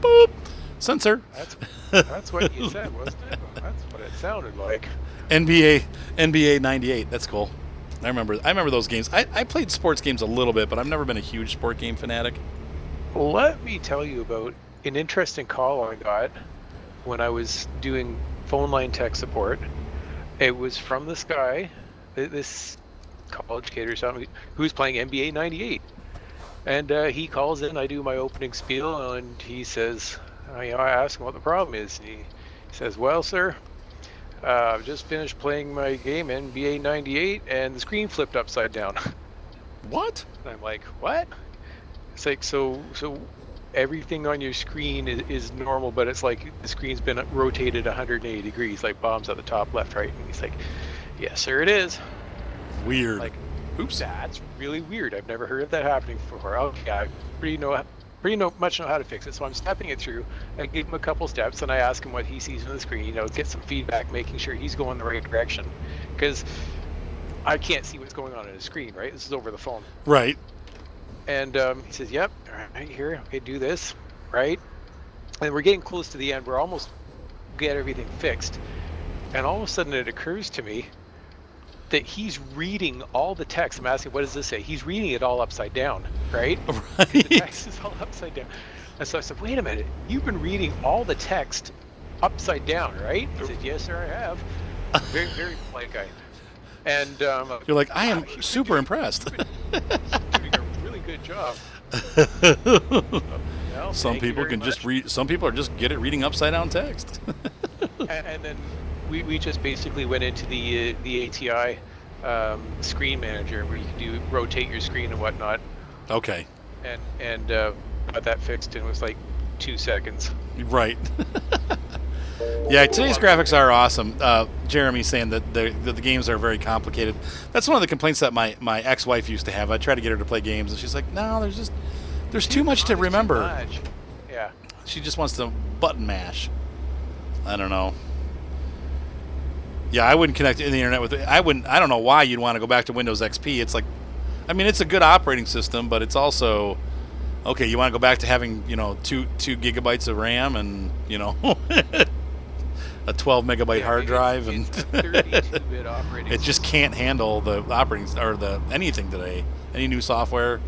boop. Sensor. That's what you said, wasn't it? That's what it sounded like. NBA 98. That's cool. I remember those games. I played sports games a little bit, but I've never been a huge sport game fanatic. Let me tell you about an interesting call I got when I was doing phone line tech support. It was from this guy, this college kid or something, who's playing NBA 98. And he calls in, I do my opening spiel, and he says, I ask him what the problem is. And he says, well, sir, I've just finished playing my game, NBA 98, and the screen flipped upside down. What? And I'm like, what? It's like, so everything on your screen is normal, but it's like the screen's been rotated 180 degrees, like bombs at the top, left, right. And he's like, yes, sir, it is. Weird. Like, oops. That's really weird. I've never heard of that happening before. Okay, I pretty much know how to fix it. So I'm stepping it through. I give him a couple steps, and I ask him what he sees on the screen. Get some feedback, making sure he's going the right direction, because I can't see what's going on the screen. Right, this is over the phone. Right. And he says, "Yep, right here. Okay, do this, right." And we're getting close to the end. We're almost get everything fixed, and all of a sudden it occurs to me that he's reading all the text. I'm asking, what does this say? He's reading it all upside down, right? Right. The text is all upside down. And so I said, wait a minute, you've been reading all the text upside down, right? He said, yes, sir, I have. Very, very polite guy. And you're like, I am super impressed. Doing a really good job. Well, some people can just read. Some people are just good at reading upside down text. And then we just basically went into the ATI screen manager, where you can rotate your screen and whatnot. Okay. And got that fixed in, it was like 2 seconds. Right. Yeah, today's graphics are awesome. Jeremy's saying that the games are very complicated. That's one of the complaints that my ex-wife used to have. I tried to get her to play games, and she's like, no, there's too much to remember. Too much. Yeah. She just wants to button mash. I don't know. Yeah, I wouldn't connect to the internet with it. I don't know why you'd want to go back to Windows XP. It's like, I mean, it's a good operating system, but it's also, okay, you want to go back to having, 2 gigabytes of RAM and, a 12 megabyte hard drive, and it's a 32-bit operating it just can't handle the operating or the anything today. Any new software,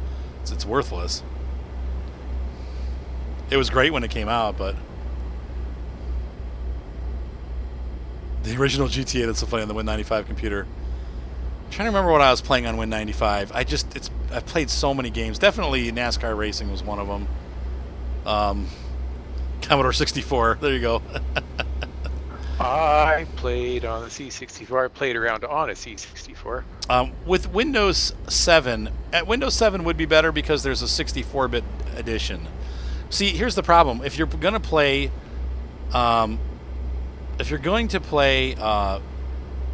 it's worthless. It was great when it came out, but the original GTA, that's so funny, on the Win95 computer. I'm trying to remember what I was playing on Win95. I've played so many games. Definitely NASCAR racing was one of them. Commodore 64. There you go. I played on the C64. I played around on a C64. With Windows 7, Windows 7 would be better because there's a 64-bit edition. See, here's the problem. Um, if you're going to play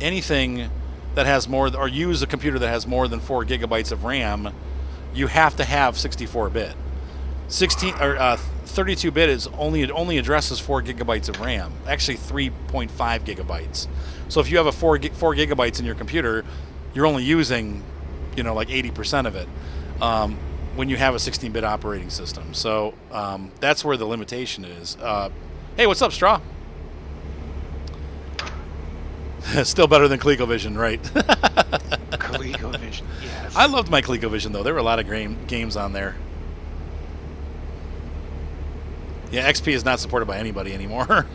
anything that has more, or use a computer that has more than 4 gigabytes of RAM, you have to have 64-bit. 16 or 32-bit is only addresses 4 gigabytes of RAM. Actually, 3.5 gigabytes. So if you have a 4 gigabytes in your computer, you're only using, like 80% of it. When you have a 16-bit operating system. So that's where the limitation is. Hey, what's up, Straw? Still better than ColecoVision, right? ColecoVision, yes. I loved my ColecoVision, though. There were a lot of games on there. Yeah, XP is not supported by anybody anymore.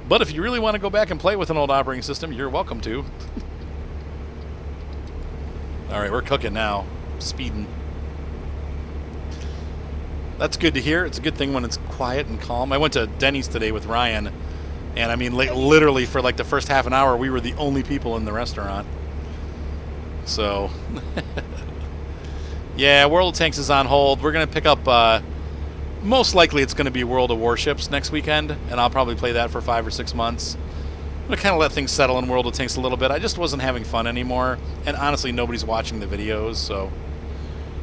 But if you really want to go back and play with an old operating system, you're welcome to. All right, we're cooking now. Speeding. That's good to hear. It's a good thing when it's quiet and calm. I went to Denny's today with Ryan, and I mean, literally for like the first half an hour, we were the only people in the restaurant. So, yeah, World of Tanks is on hold. We're going to pick up, most likely it's going to be World of Warships next weekend, and I'll probably play that for 5 or 6 months. I'm going to kind of let things settle in World of Tanks a little bit. I just wasn't having fun anymore, and honestly, nobody's watching the videos, so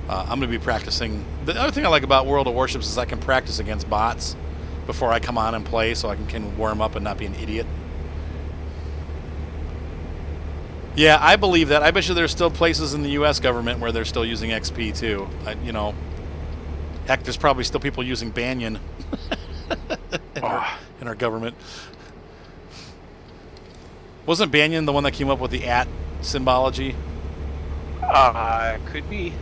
I'm going to be practicing. The other thing I like about World of Warships is I can practice against bots before I come on and play, so I can warm up and not be an idiot. Yeah, I believe that. I bet you there's still places in the U.S. government where they're still using XP, too. Heck, there's probably still people using Banyan in our government. Wasn't Banyan the one that came up with the @ symbology? Could be.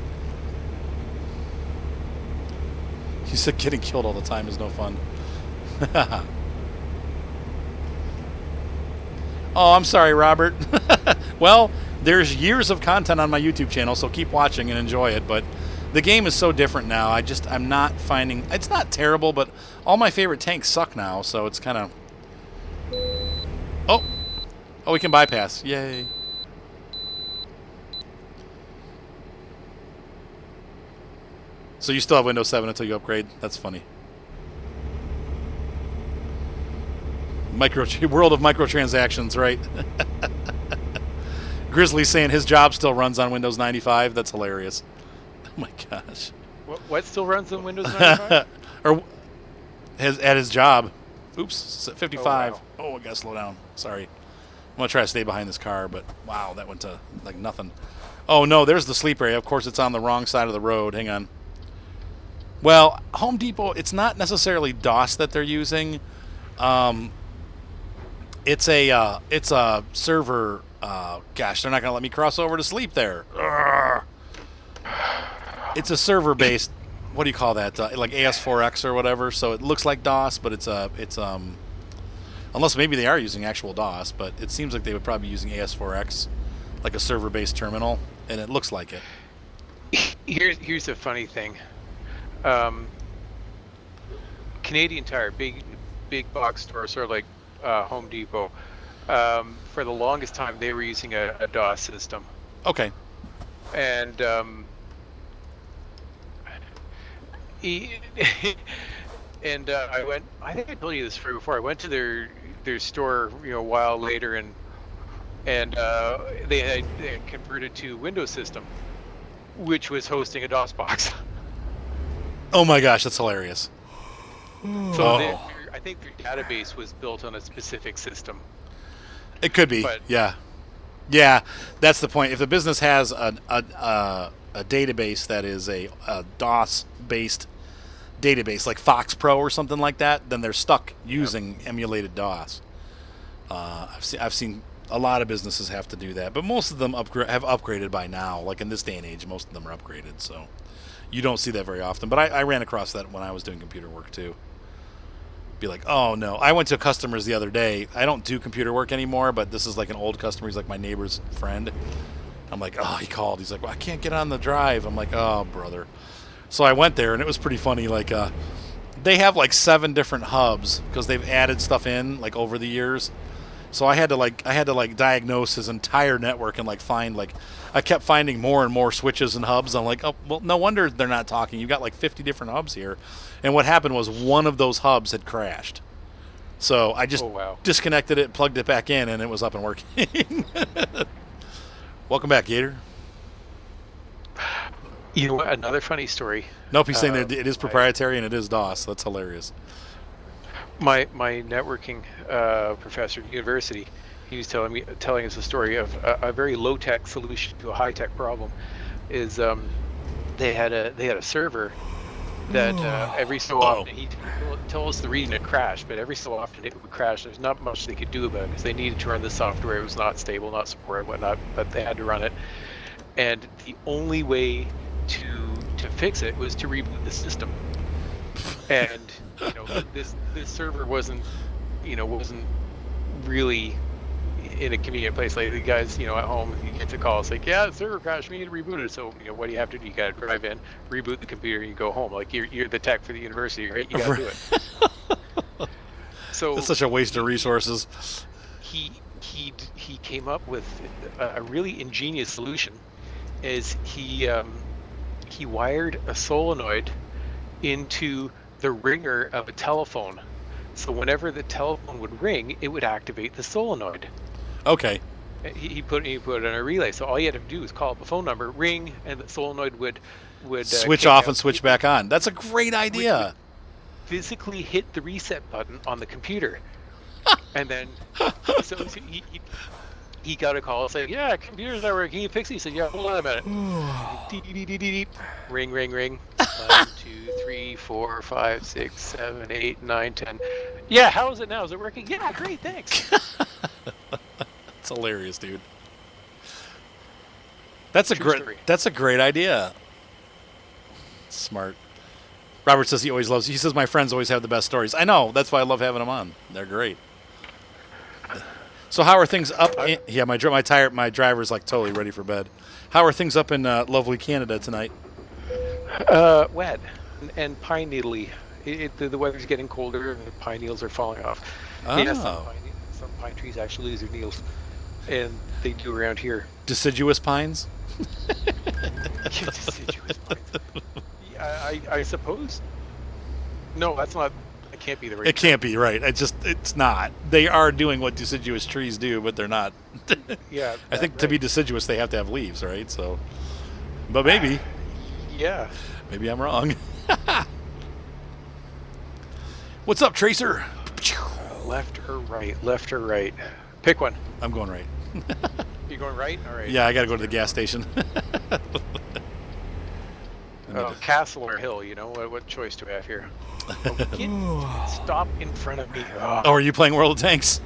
He said getting killed all the time is no fun. Oh, I'm sorry, Robert. Well, there's years of content on my YouTube channel, so keep watching and enjoy it, but the game is so different now. I'm not finding... It's not terrible, but all my favorite tanks suck now, so it's kind of... Oh, we can bypass. Yay. So you still have Windows 7 until you upgrade? That's funny. World of microtransactions, right? Grizzly's saying his job still runs on Windows 95. That's hilarious. Oh my gosh. What still runs on Windows 95? Or at his job. Oops, 55. Oh, wow. Oh, I gotta slow down. Sorry. I'm gonna try to stay behind this car, but wow, that went to like nothing. Oh no, there's the sleep area. Of course, it's on the wrong side of the road. Hang on. Well, Home Depot, it's not necessarily DOS that they're using. It's a server. Gosh, they're not gonna let me cross over to sleep there. Urgh. It's a server-based. What do you call that? Like AS4X or whatever. So it looks like DOS, but it's unless maybe they are using actual DOS, but it seems like they would probably be using AS4X, like a server-based terminal, and it looks like it. Here's a funny thing. Canadian Tire, big box store, sort of like Home Depot. For the longest time, they were using a DOS system. Okay. And I went. I think I told you this before. I went to their store, a while later, and they had converted to Windows system, which was hosting a DOS box. Oh my gosh, that's hilarious. So I think their database was built on a specific system. It could be, but, yeah. That's the point. If the business has a database that is a DOS-based database, like Fox Pro or something like that, then they're stuck using emulated DOS. I've seen a lot of businesses have to do that, but most of them have upgraded by now. Like in this day and age, most of them are upgraded, so you don't see that very often. But I ran across that when I was doing computer work too. Be like, oh no. I went to customers the other day. I don't do computer work anymore, but this is like an old customer. He's like my neighbor's friend. I'm like, oh, he called. He's like, well, I can't get on the drive. I'm like, oh, brother. So I went there, and it was pretty funny. Like, they have like 7 different hubs because they've added stuff in like over the years. So I had to like diagnose his entire network and like find like I kept finding more and more switches and hubs. I'm like, oh well, no wonder they're not talking. You've got like 50 different hubs here, and what happened was one of those hubs had crashed. So I just Oh wow. disconnected it, plugged it back in, and it was up and working. Welcome back, Gator. You know what? Another funny story. Nope, he's saying that it is My proprietary and it is DOS. That's hilarious. my networking professor at university, he was telling us a story of a very low tech solution to a high tech problem. Is they had a server that every so Uh-oh. often he tell us the reason it crashed, but every so often it would crash. There's not much they could do about it because they needed to run the software. It was not stable, not supported, whatnot, but they had to run it. And the only way to fix it was to reboot the system. And this server wasn't really in a convenient place. Like the guys, at home, you get the call, it's like, yeah, the server crashed, we need to reboot it. So, what do you have to do? You gotta drive in, reboot the computer, and you go home. Like you're the tech for the university, right? You gotta do it. So That's such a waste of resources. he came up with a really ingenious solution. Is he wired a solenoid into the ringer of a telephone, so whenever the telephone would ring, it would activate the solenoid. Okay. He put it on a relay, so all you had to do was call up a phone number, ring, and the solenoid would Switch kick off out, and switch back on. That's a great idea. physically hit the reset button on the computer, and then so he got a call saying, yeah, computer's not working, can you fix it? He said, yeah, hold on a minute. Ring, ring, ring. 1, 2, 3, 4, 5, 6, 7, 8, 9, 10. Yeah, how is it now? Is it working? Yeah, great, thanks. It's hilarious, dude. That's a True great. story. That's a great idea. Smart. Robert says he always loves. He says my friends always have the best stories. I know. That's why I love having them on. They're great. So how are things up? Yeah, my driver's like totally ready for bed. How are things up in lovely Canada tonight? Wet and pine needly. The weather's getting colder and the pine needles are falling off. Oh. Yeah, some pine trees actually lose their needles, and they do around here. Deciduous pines. Deciduous pines. Yeah, I suppose. No, that's not. It can't be the right. It can't be right. It's not. They are doing what deciduous trees do, but they're not. Yeah. I think to be deciduous, they have to have leaves, right? So, but maybe. Yeah. Maybe I'm wrong. What's up, Tracer? Left or right? Left or right? Pick one. I'm going right. You going right? All right. Yeah, I got to go to the gas station. Castle or hill? What choice do we have here? Stop in front of me. Oh, Oh, are you playing World of Tanks?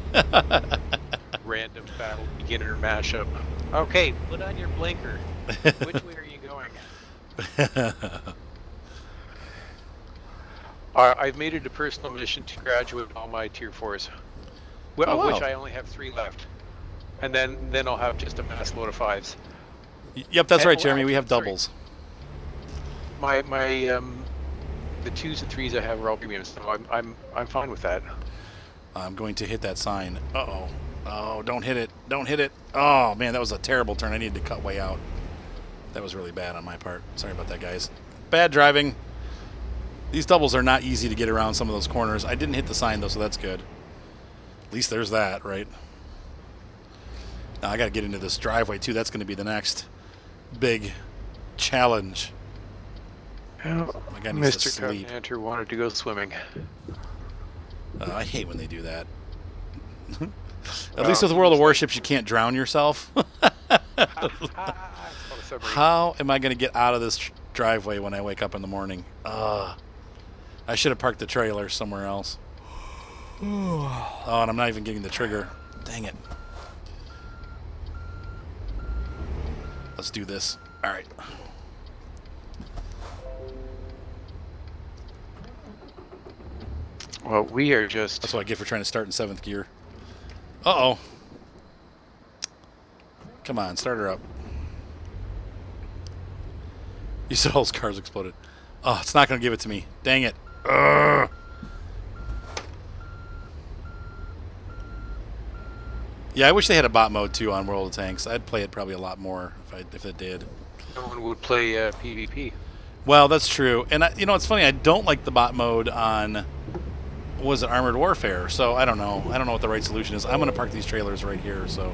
random battle beginner mashup. Okay, put on your blinker. Which way are you going? I've made it a personal mission to graduate all my tier 4s, Oh, of wow. which I only have 3 left, and then I'll have just a mass load of 5s. Yep, that's right, Oh, Jeremy. We have sorry. doubles. My the 2s and 3s I have are all premiums, so I'm fine with that. I'm going to hit that sign. Uh-oh. Oh, don't hit it. Don't hit it. Oh, man, that was a terrible turn. I needed to cut way out. That was really bad on my part. Sorry about that, guys. Bad driving. These doubles are not easy to get around some of those corners. I didn't hit the sign, though, so that's good. At least there's that, right? Now I got to get into this driveway, too. That's going to be the next big challenge. Oh, My guy needs to Mr. sleep. Covenanter wanted to go swimming. I hate when they do that. At least with World of Warships, you can't drown yourself. How am I going to get out of this driveway when I wake up in the morning? I should have parked the trailer somewhere else. Oh, and I'm not even getting the trigger. Dang it. Let's do this. All right. Well, we are just... That's what I get for trying to start in 7th gear. Uh-oh. Come on, start her up. You said all those cars exploded. Oh, it's not going to give it to me. Dang it. Ugh. Yeah, I wish they had a bot mode too on World of Tanks. I'd play it probably a lot more if it did. No one would play PvP. Well, that's true. And it's funny. I don't like the bot mode on was it Armored Warfare. So I don't know. I don't know what the right solution is. I'm gonna park these trailers right here. So.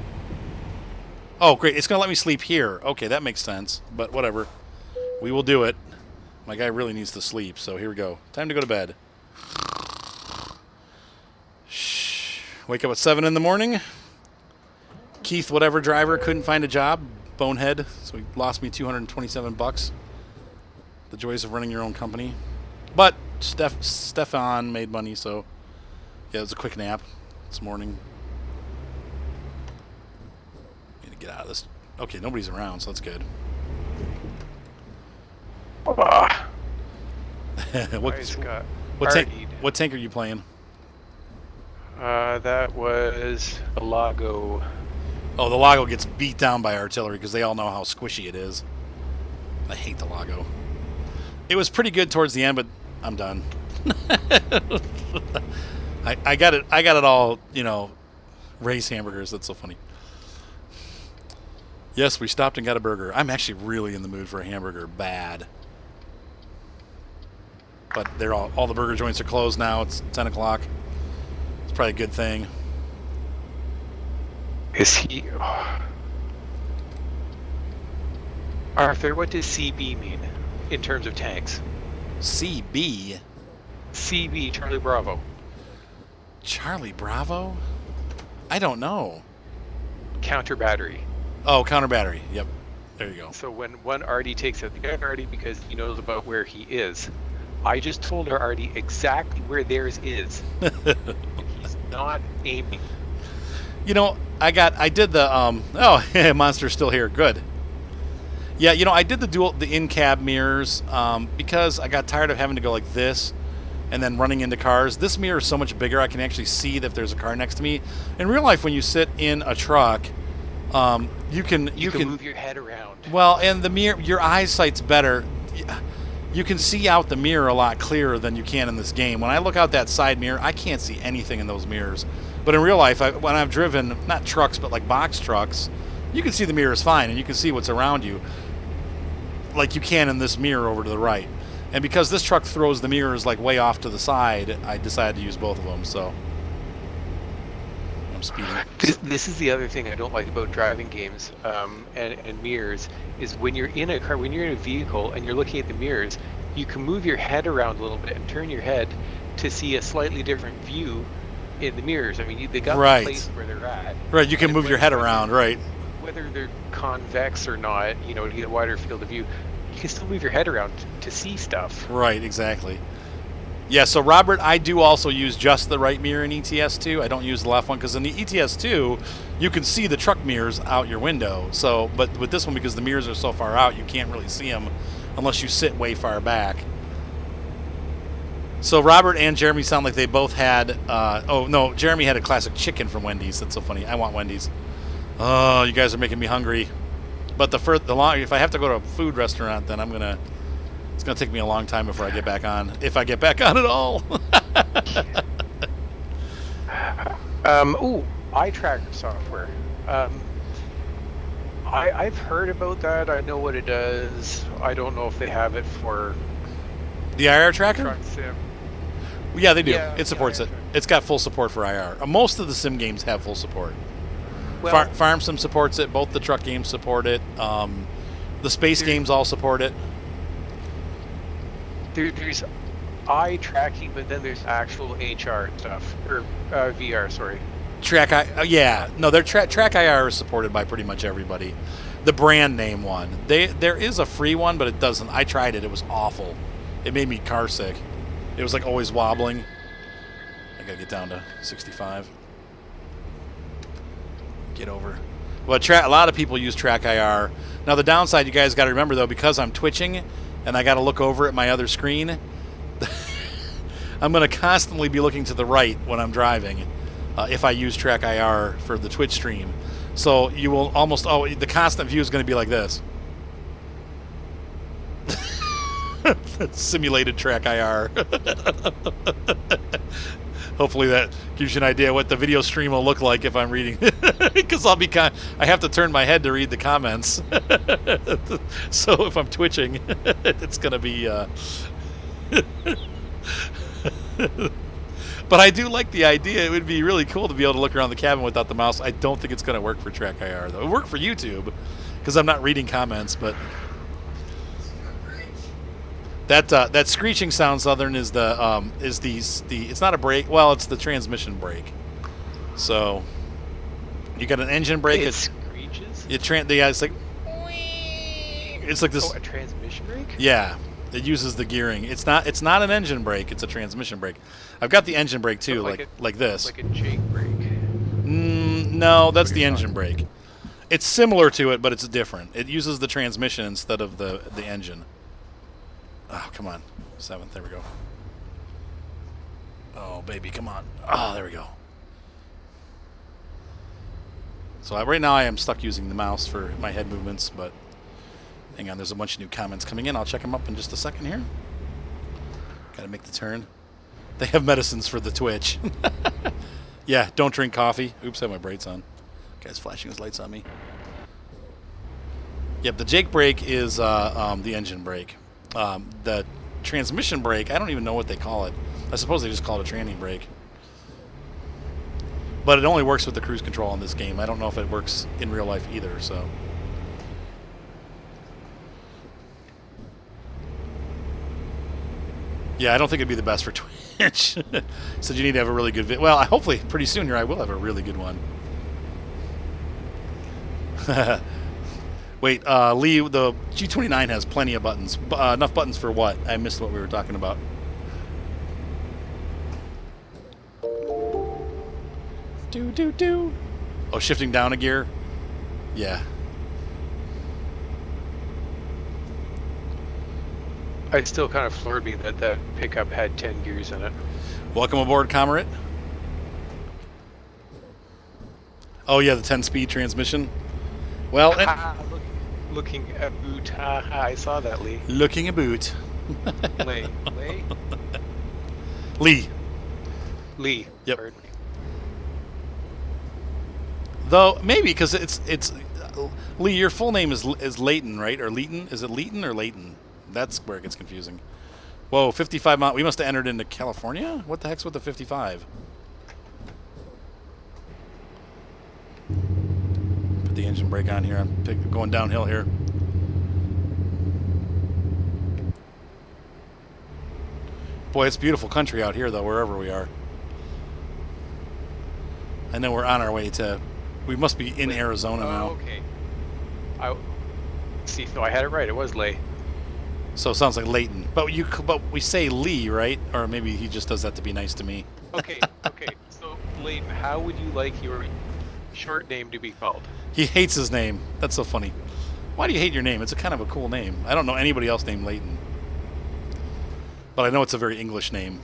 Oh, great! It's gonna let me sleep here. Okay, that makes sense. But whatever. We will do it. My guy really needs to sleep. So here we go. Time to go to bed. Shh. Wake up at 7 in the morning. Keith, whatever driver, couldn't find a job. Bonehead. So he lost me $227. The joys of running your own company. But Stefan made money, so yeah, it was a quick nap this morning. Need to get out of this. Okay, nobody's around, so that's good. What tank are you playing? That was a Lago. Oh, the Lago gets beat down by artillery because they all know how squishy it is. I hate the Lago. It was pretty good towards the end, but I'm done. I got it. I got it all. Ray's hamburgers. That's so funny. Yes, we stopped and got a burger. I'm actually really in the mood for a hamburger. Bad. But they're all the burger joints are closed now. It's 10 o'clock. It's probably a good thing. Is he? Arthur, what does CB mean in terms of tanks? CB? CB, Charlie Bravo. Charlie Bravo? I don't know. Counter battery. Oh, counter battery. Yep. There you go. So when one Artie takes out the other Artie because he knows about where he is, I just told our Artie exactly where theirs is. He's not aiming. I did the Monster's still here. Good. Yeah, I did the in-cab mirrors because I got tired of having to go like this and then running into cars. This mirror is so much bigger. I can actually see that if there's a car next to me. In real life, when you sit in a truck, you can move your head around. Well, and the mirror, your eyesight's better. You can see out the mirror a lot clearer than you can in this game. When I look out that side mirror, I can't see anything in those mirrors. But in real life, when I've driven, not trucks, but like box trucks, you can see the mirrors fine, and you can see what's around you like you can in this mirror over to the right. And because this truck throws the mirrors like way off to the side, I decided to use both of them, so I'm speeding. This is the other thing I don't like about driving games and mirrors, is when you're in a car, when you're in a vehicle and you're looking at the mirrors, you can move your head around a little bit and turn your head to see a slightly different view in the mirrors. I mean, they got the place where they're at. Right, you can move your head around, right. Whether they're convex or not, to get a wider field of view, you can still move your head around to see stuff. Right, exactly. Yeah, so Robert, I do also use just the right mirror in ETS2. I don't use the left one because in the ETS2, you can see the truck mirrors out your window. So, but with this one, because the mirrors are so far out, you can't really see them unless you sit way far back. So Robert and Jeremy sound like they both had. Oh no, Jeremy had a classic chicken from Wendy's. That's so funny. I want Wendy's. Oh, you guys are making me hungry. But if I have to go to a food restaurant, then it's gonna take me a long time before I get back on. If I get back on at all. Eye tracker software. I've heard about that. I know what it does. I don't know if they have it for the IR tracker. Truck sim. Yeah, they do. Yeah, it supports it. It's got full support for IR. Most of the sim games have full support. Well, Farm Sim supports it. Both the truck games support it. The space games all support it. There's eye tracking, but then there's actual HR stuff, or VR. Sorry. Track IR is supported by pretty much everybody. The brand name one. There is a free one, but it doesn't. I tried it. It was awful. It made me car sick. It was like always wobbling. I gotta get down to 65. Get over. But a lot of people use Track IR. Now the downside, you guys got to remember though, because I'm twitching and I got to look over at my other screen, I'm going to constantly be looking to the right when I'm driving if I use Track IR for the Twitch stream. So you will almost always, the constant view is going to be like this. Simulated Track IR. Hopefully that gives you an idea what the video stream will look like if I'm reading, because I'll be I have to turn my head to read the comments. So if I'm twitching, it's gonna be. But I do like the idea. It would be really cool to be able to look around the cabin without the mouse. I don't think it's going to work for Track IR though. It would work for YouTube because I'm not reading comments. But that screeching sound, Southern, is the it's not a brake. Well, it's the transmission brake. So you got an engine brake. It screeches. It's like this. Oh, a transmission brake. Yeah. It uses the gearing. It's not an engine brake. It's a transmission brake. I've got the engine brake too, so like this. Like a Jake brake. No, that's the engine brake. It's similar to it, but it's different. It uses the transmission instead of the engine. Oh, come on. 7th. There we go. Oh, baby, come on. Oh, there we go. So right now I am stuck using the mouse for my head movements, but hang on, there's a bunch of new comments coming in. I'll check them up in just a second here. Gotta make the turn. They have medicines for the twitch. Yeah, don't drink coffee. Oops, I have my brights on. Guy's flashing his lights on me. Yep, the Jake brake is the engine brake. The transmission brake, I don't even know what they call it. I suppose they just call it a tranny brake. But it only works with the cruise control in this game. I don't know if it works in real life either, so... Yeah, I don't think it'd be the best for Twitch. Said you need to have a really good well, hopefully pretty soon here I will have a really good one. Wait, Lee, the G29 has plenty of buttons. Enough buttons for what? I missed what we were talking about. Do. Oh, shifting down a gear? Yeah. It still kind of floored me that that pickup had 10 gears in it. Welcome aboard, Comrade. Oh yeah, the 10-speed transmission. Well, looking a boot. I saw that, Lee. Looking a boot. Lee. Yep. Pardon me. Though maybe because it's Lee. Your full name is Leighton, right? Or Leighton? Is it Leighton or Leighton? That's where it gets confusing. Whoa, 55 miles. We must have entered into California? What the heck's with the 55? Put the engine brake on here. I'm going downhill here. Boy, it's beautiful country out here, though, wherever we are. I know we're on our way to... We must be in Arizona now. Okay. See, so I had it right. It was Lay. So it sounds like Leighton, but we say Lee, right? Or maybe he just does that to be nice to me. Okay. So Leighton, how would you like your short name to be called? He hates his name. That's so funny. Why do you hate your name? It's a kind of a cool name. I don't know anybody else named Leighton, but I know it's a very English name.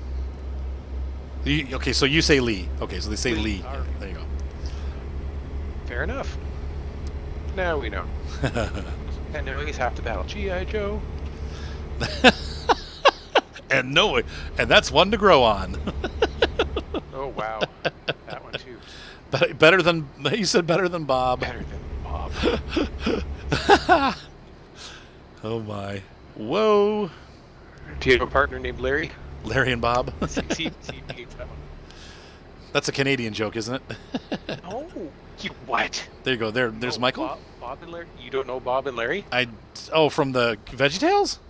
Okay, so you say Lee. Okay, so they say Lee. Right. There you go. Fair enough. Now we know. And knowing is half the battle. G.I. Joe. And that's one to grow on. Oh wow, that one too. Better than you said. Better than Bob. Better than Bob. Oh my! Whoa! Do you have a partner named Larry? Larry and Bob. See, that one. That's a Canadian joke, isn't it? Oh, what? There you go. There's Michael. Bob and Larry. You don't know Bob and Larry? From the VeggieTales.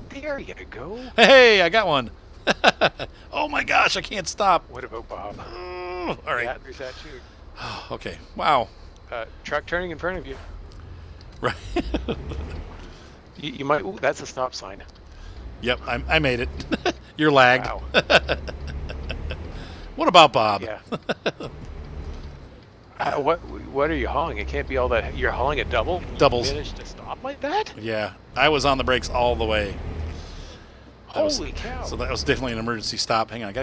There you go. Hey, I got one. Oh my gosh, I can't stop. What about Bob? Oh, all right. Yeah, there's that too. Okay. Wow. Truck turning in front of you. Right. You might. Ooh, that's a stop sign. Yep, I made it. You're lagged. Wow. What about Bob? Yeah. What are you hauling? It can't be all that. You're hauling a double? Doubles. You managed to stop like that? Yeah, I was on the brakes all the way. Holy cow. So that was definitely an emergency stop. Hang on,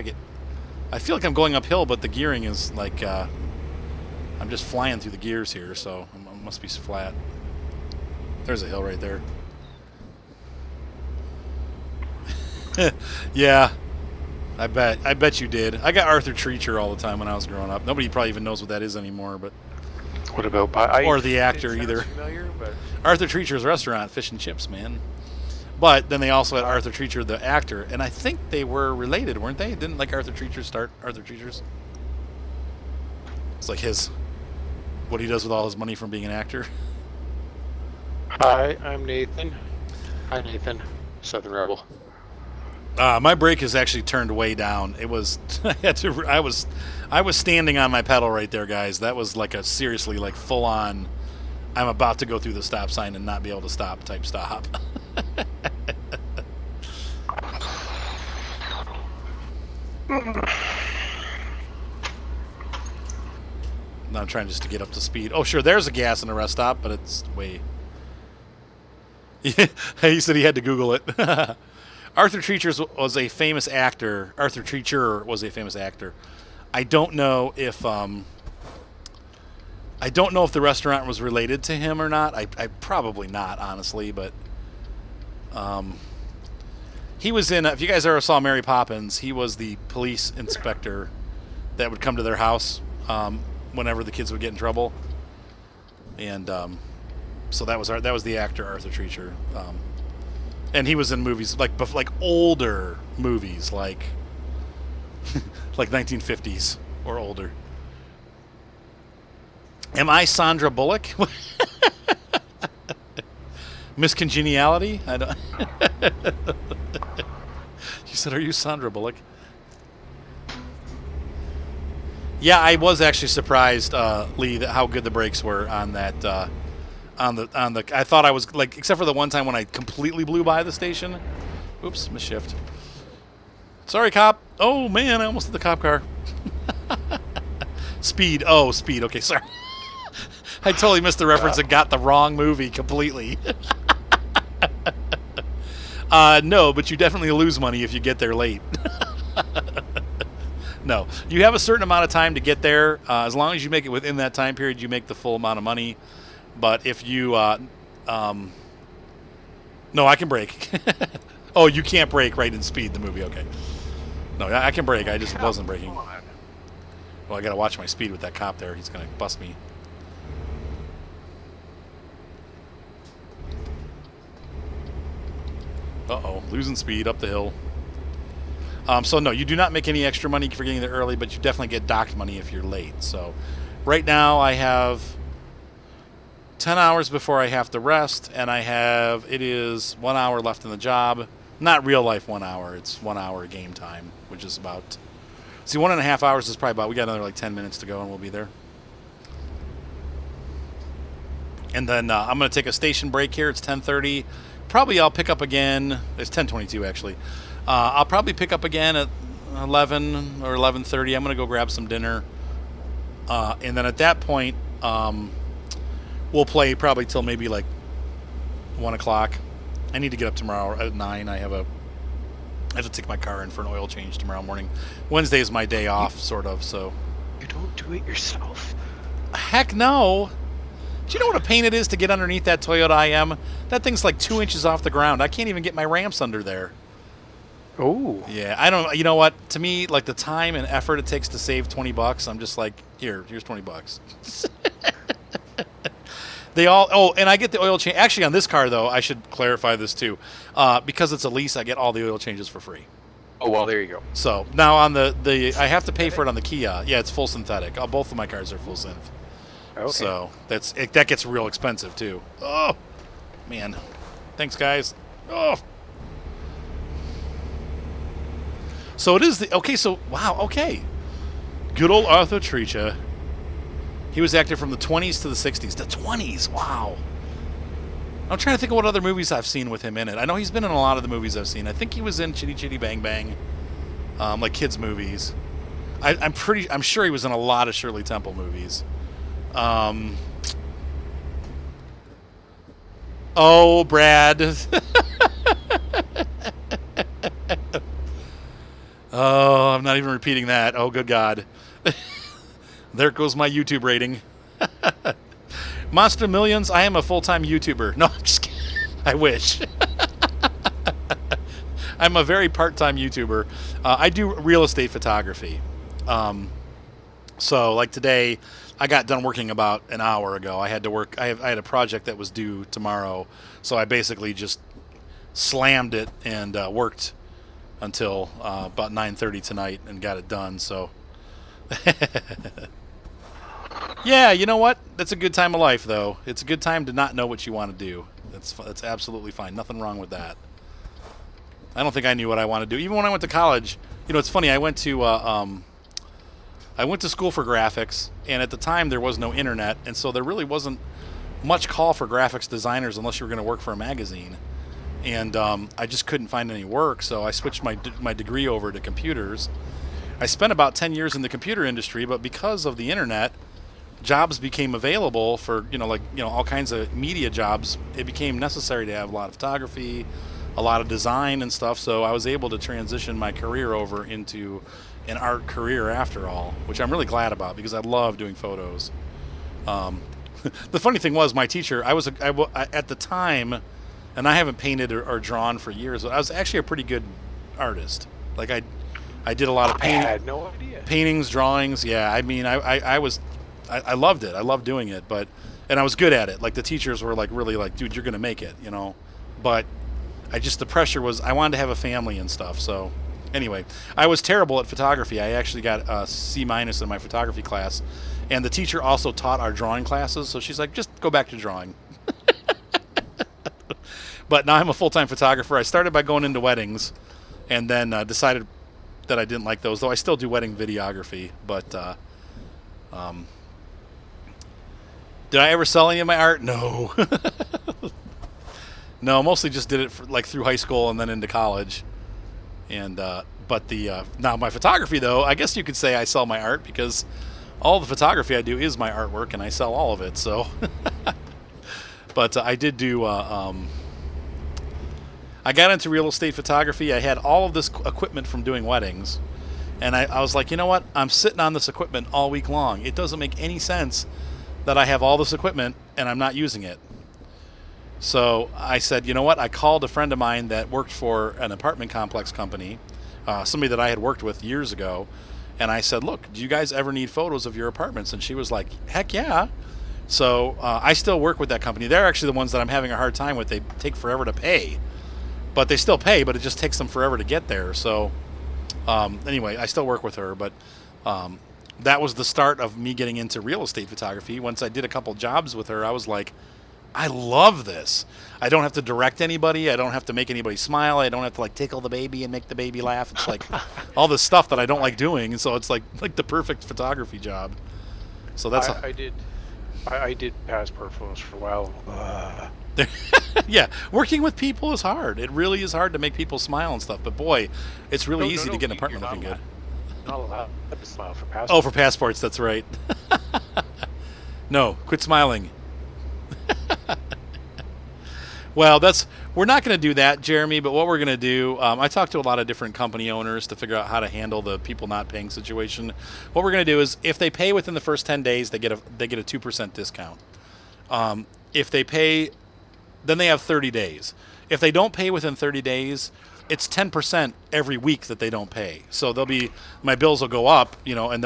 I feel like I'm going uphill, but the gearing is like, I'm just flying through the gears here, so it must be flat. There's a hill right there. Yeah. I bet you did. I got Arthur Treacher all the time when I was growing up. Nobody probably even knows what that is anymore, but What about or the it actor sounds either. familiar, but Arthur Treacher's restaurant, fish and chips, man. But then they also had Arthur Treacher, the actor, and I think they were related, weren't they? Didn't like Arthur Treacher start Arthur Treacher's? It's like what he does with all his money from being an actor. Hi, I'm Nathan. Hi, Nathan. Southern Rebel. My brake is actually turned way down. It was I was standing on my pedal right there, guys. That was like a seriously like full on. I'm about to go through the stop sign and not be able to stop type stop. Now I'm trying just to get up to speed. Oh, sure, there's a gas in a rest stop, but it's way. He said he had to Google it. Arthur Treacher was a famous actor. Arthur Treacher was a famous actor. I don't know if the restaurant was related to him or not. I probably not, honestly, but he was in. If you guys ever saw Mary Poppins, he was the police inspector that would come to their house whenever the kids would get in trouble, and so that was the actor Arthur Treacher. And he was in movies like older movies, like like 1950s or older. Am I Sandra Bullock? Miss Congeniality? I don't. You said, "Are you Sandra Bullock?" Yeah, I was actually surprised, Lee, that how good the brakes were on that. On the, I thought I was like, except for the one time when I completely blew by the station. Oops, misshift. Sorry, cop. Oh man, I almost hit the cop car. Speed. Oh, Speed. Okay, sorry. I totally missed the reference and got the wrong movie completely. No, but you definitely lose money if you get there late. No, you have a certain amount of time to get there. As long as you make it within that time period, you make the full amount of money. But if you, no, I can brake. Oh, you can't brake right in Speed, the movie. Okay. No, I can brake. I just wasn't braking. Well, I got to watch my speed with that cop there. He's going to bust me. Uh-oh, losing speed up the hill. So, no, you do not make any extra money for getting there early, but you definitely get docked money if you're late. So, right now I have 10 hours before I have to rest, and it is 1 hour left in the job. Not real life 1 hour, it's 1 hour game time, which is about, see, 1.5 hours is probably about, we got another like 10 minutes to go and we'll be there. And then I'm going to take a station break here. It's 10:30. Probably I'll pick up again, it's 10:22 actually. I'll probably pick up again at 11 or 11:30. I'm going to go grab some dinner. And then at that point, we'll play probably till maybe like 1 o'clock. I need to get up tomorrow at 9. I have to take my car in for an oil change tomorrow morning. Wednesday is my day off, sort of. So You don't do it yourself? heck no. Do you know what a pain it is to get underneath that Toyota IM? That thing's like 2 inches off the ground. I can't even get my ramps under there. Oh. Yeah, I don't. You know what? To me, like the time and effort it takes to save $20, I'm just like, here's $20. They all. Oh, and I get the oil change. Actually, on this car though, I should clarify this too, because it's a lease. I get all the oil changes for free. Oh well, there you go. So now on the I have to pay for it on the Kia. Yeah, it's full synthetic. Both of my cars are full synth. Okay. So that gets real expensive too. Oh man, thanks guys. Oh. So it is the okay. So wow. Okay. Good old Arthur Treacher. He was active from the 20s to the 60s. The 20s. Wow. I'm trying to think of what other movies I've seen with him in it. I know he's been in a lot of the movies I've seen. I think he was in Chitty Chitty Bang Bang, like kids movies. I'm sure he was in a lot of Shirley Temple movies. Oh, Brad. Oh, I'm not even repeating that. Oh, good God. There goes my YouTube rating. Monster Millions, I am a full-time YouTuber. No, I'm just kidding. I wish. I'm a very part-time YouTuber. I do real estate photography. Um, so like today, I got done working about an hour ago. I had to work. I had a project that was due tomorrow, so I basically just slammed it and worked until about 9:30 tonight and got it done. So yeah, you know what? That's a good time of life, though. It's a good time to not know what you want to do. That's absolutely fine. Nothing wrong with that. I don't think I knew what I wanted to do. Even when I went to college, it's funny. I went to school for graphics, and at the time there was no internet, and so there really wasn't much call for graphics designers unless you were going to work for a magazine. And I just couldn't find any work, so I switched my degree over to computers. I spent about 10 years in the computer industry, but because of the internet, jobs became available for all kinds of media jobs. It became necessary to have a lot of photography, a lot of design and stuff. So I was able to transition my career over into an art career after all, which I'm really glad about because I love doing photos. Um, the funny thing was, my teacher, at the time, and I haven't painted or drawn for years, but I was actually a pretty good artist. Like I did a lot of I had no idea. paintings, drawings. Yeah, I mean, I loved it. I loved doing it, and I was good at it. Like the teachers were like really like, dude, you're gonna make it, But the pressure was, I wanted to have a family and stuff. So anyway, I was terrible at photography. I actually got a C- in my photography class, and the teacher also taught our drawing classes. So she's like, just go back to drawing. But now I'm a full-time photographer. I started by going into weddings, and then decided that I didn't like those. Though I still do wedding videography, but. Did I ever sell any of my art? No. No, mostly just did it through high school and then into college. And but now my photography, though, I guess you could say I sell my art because all the photography I do is my artwork, and I sell all of it. So, but I did do. I got into real estate photography. I had all of this equipment from doing weddings, and I was like, you know what? I'm sitting on this equipment all week long. It doesn't make any sense that I have all this equipment and I'm not using it. So I said, you know what? I called a friend of mine that worked for an apartment complex company, somebody that I had worked with years ago, and I said, look, do you guys ever need photos of your apartments? And she was like, heck yeah. So I still work with that company. They're actually the ones that I'm having a hard time with. They take forever to pay, but they still pay, but it just takes them forever to get there. So anyway, I still work with her, but that was the start of me getting into real estate photography. Once I did a couple jobs with her, I was like, I love this. I don't have to direct anybody. I don't have to make anybody smile. I don't have to tickle the baby and make the baby laugh. It's like all this stuff that I don't like doing. And so it's like the perfect photography job. So that's I did passport photos for a while. yeah, working with people is hard. It really is hard to make people smile and stuff. But boy, it's really easy to get an apartment looking good. Not allowed to smile for passports. Oh, for passports, that's right. No, quit smiling. Well, we're not going to do that, Jeremy, but what we're going to do, I talked to a lot of different company owners to figure out how to handle the people not paying situation. What we're going to do is if they pay within the first 10 days, they get a 2% discount. If they pay, then they have 30 days. If they don't pay within 30 days, it's 10% every week that they don't pay. So my bills will go up, and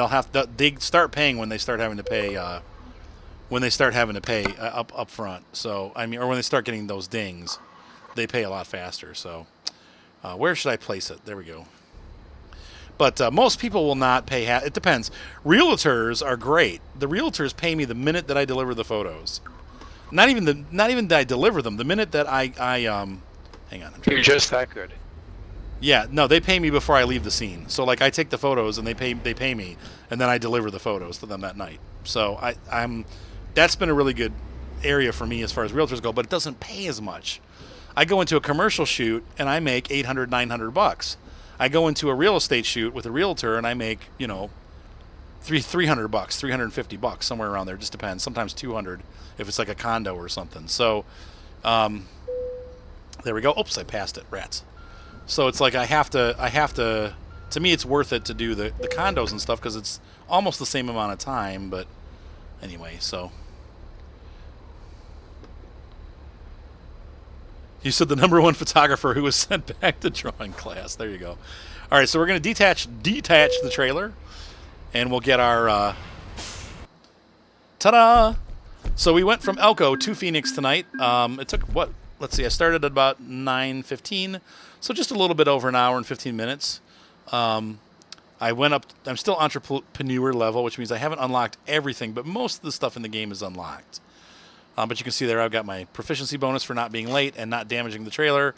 they start paying when they start having to pay up front. So or when they start getting those dings, they pay a lot faster. So where should I place it? There we go. But most people will not pay it depends. Realtors are great. The realtors pay me the minute that I deliver the photos. Not even that I deliver them. The minute that I hang on. You're just that good. Yeah, no, they pay me before I leave the scene. So I take the photos and they pay me, and then I deliver the photos to them that night. So that's been a really good area for me as far as realtors go, but it doesn't pay as much. I go into a commercial shoot and I make $800, $900. I go into a real estate shoot with a realtor and I make, $300, $350, somewhere around there. It just depends. Sometimes 200 if it's like a condo or something. So, there we go. Oops, I passed it. Rats. So it's like I have to, to me it's worth it to do the condos and stuff because it's almost the same amount of time, but anyway, so. You said the number one photographer who was sent back to drawing class. There you go. All right, so we're going to detach the trailer, and we'll get our ta-da. So we went from Elko to Phoenix tonight. It took what? Let's see. I started at about 9:15, so just a little bit over an hour and 15 minutes. I went up. I'm still entrepreneur level, which means I haven't unlocked everything, but most of the stuff in the game is unlocked. But you can see there I've got my proficiency bonus for not being late and not damaging the trailer.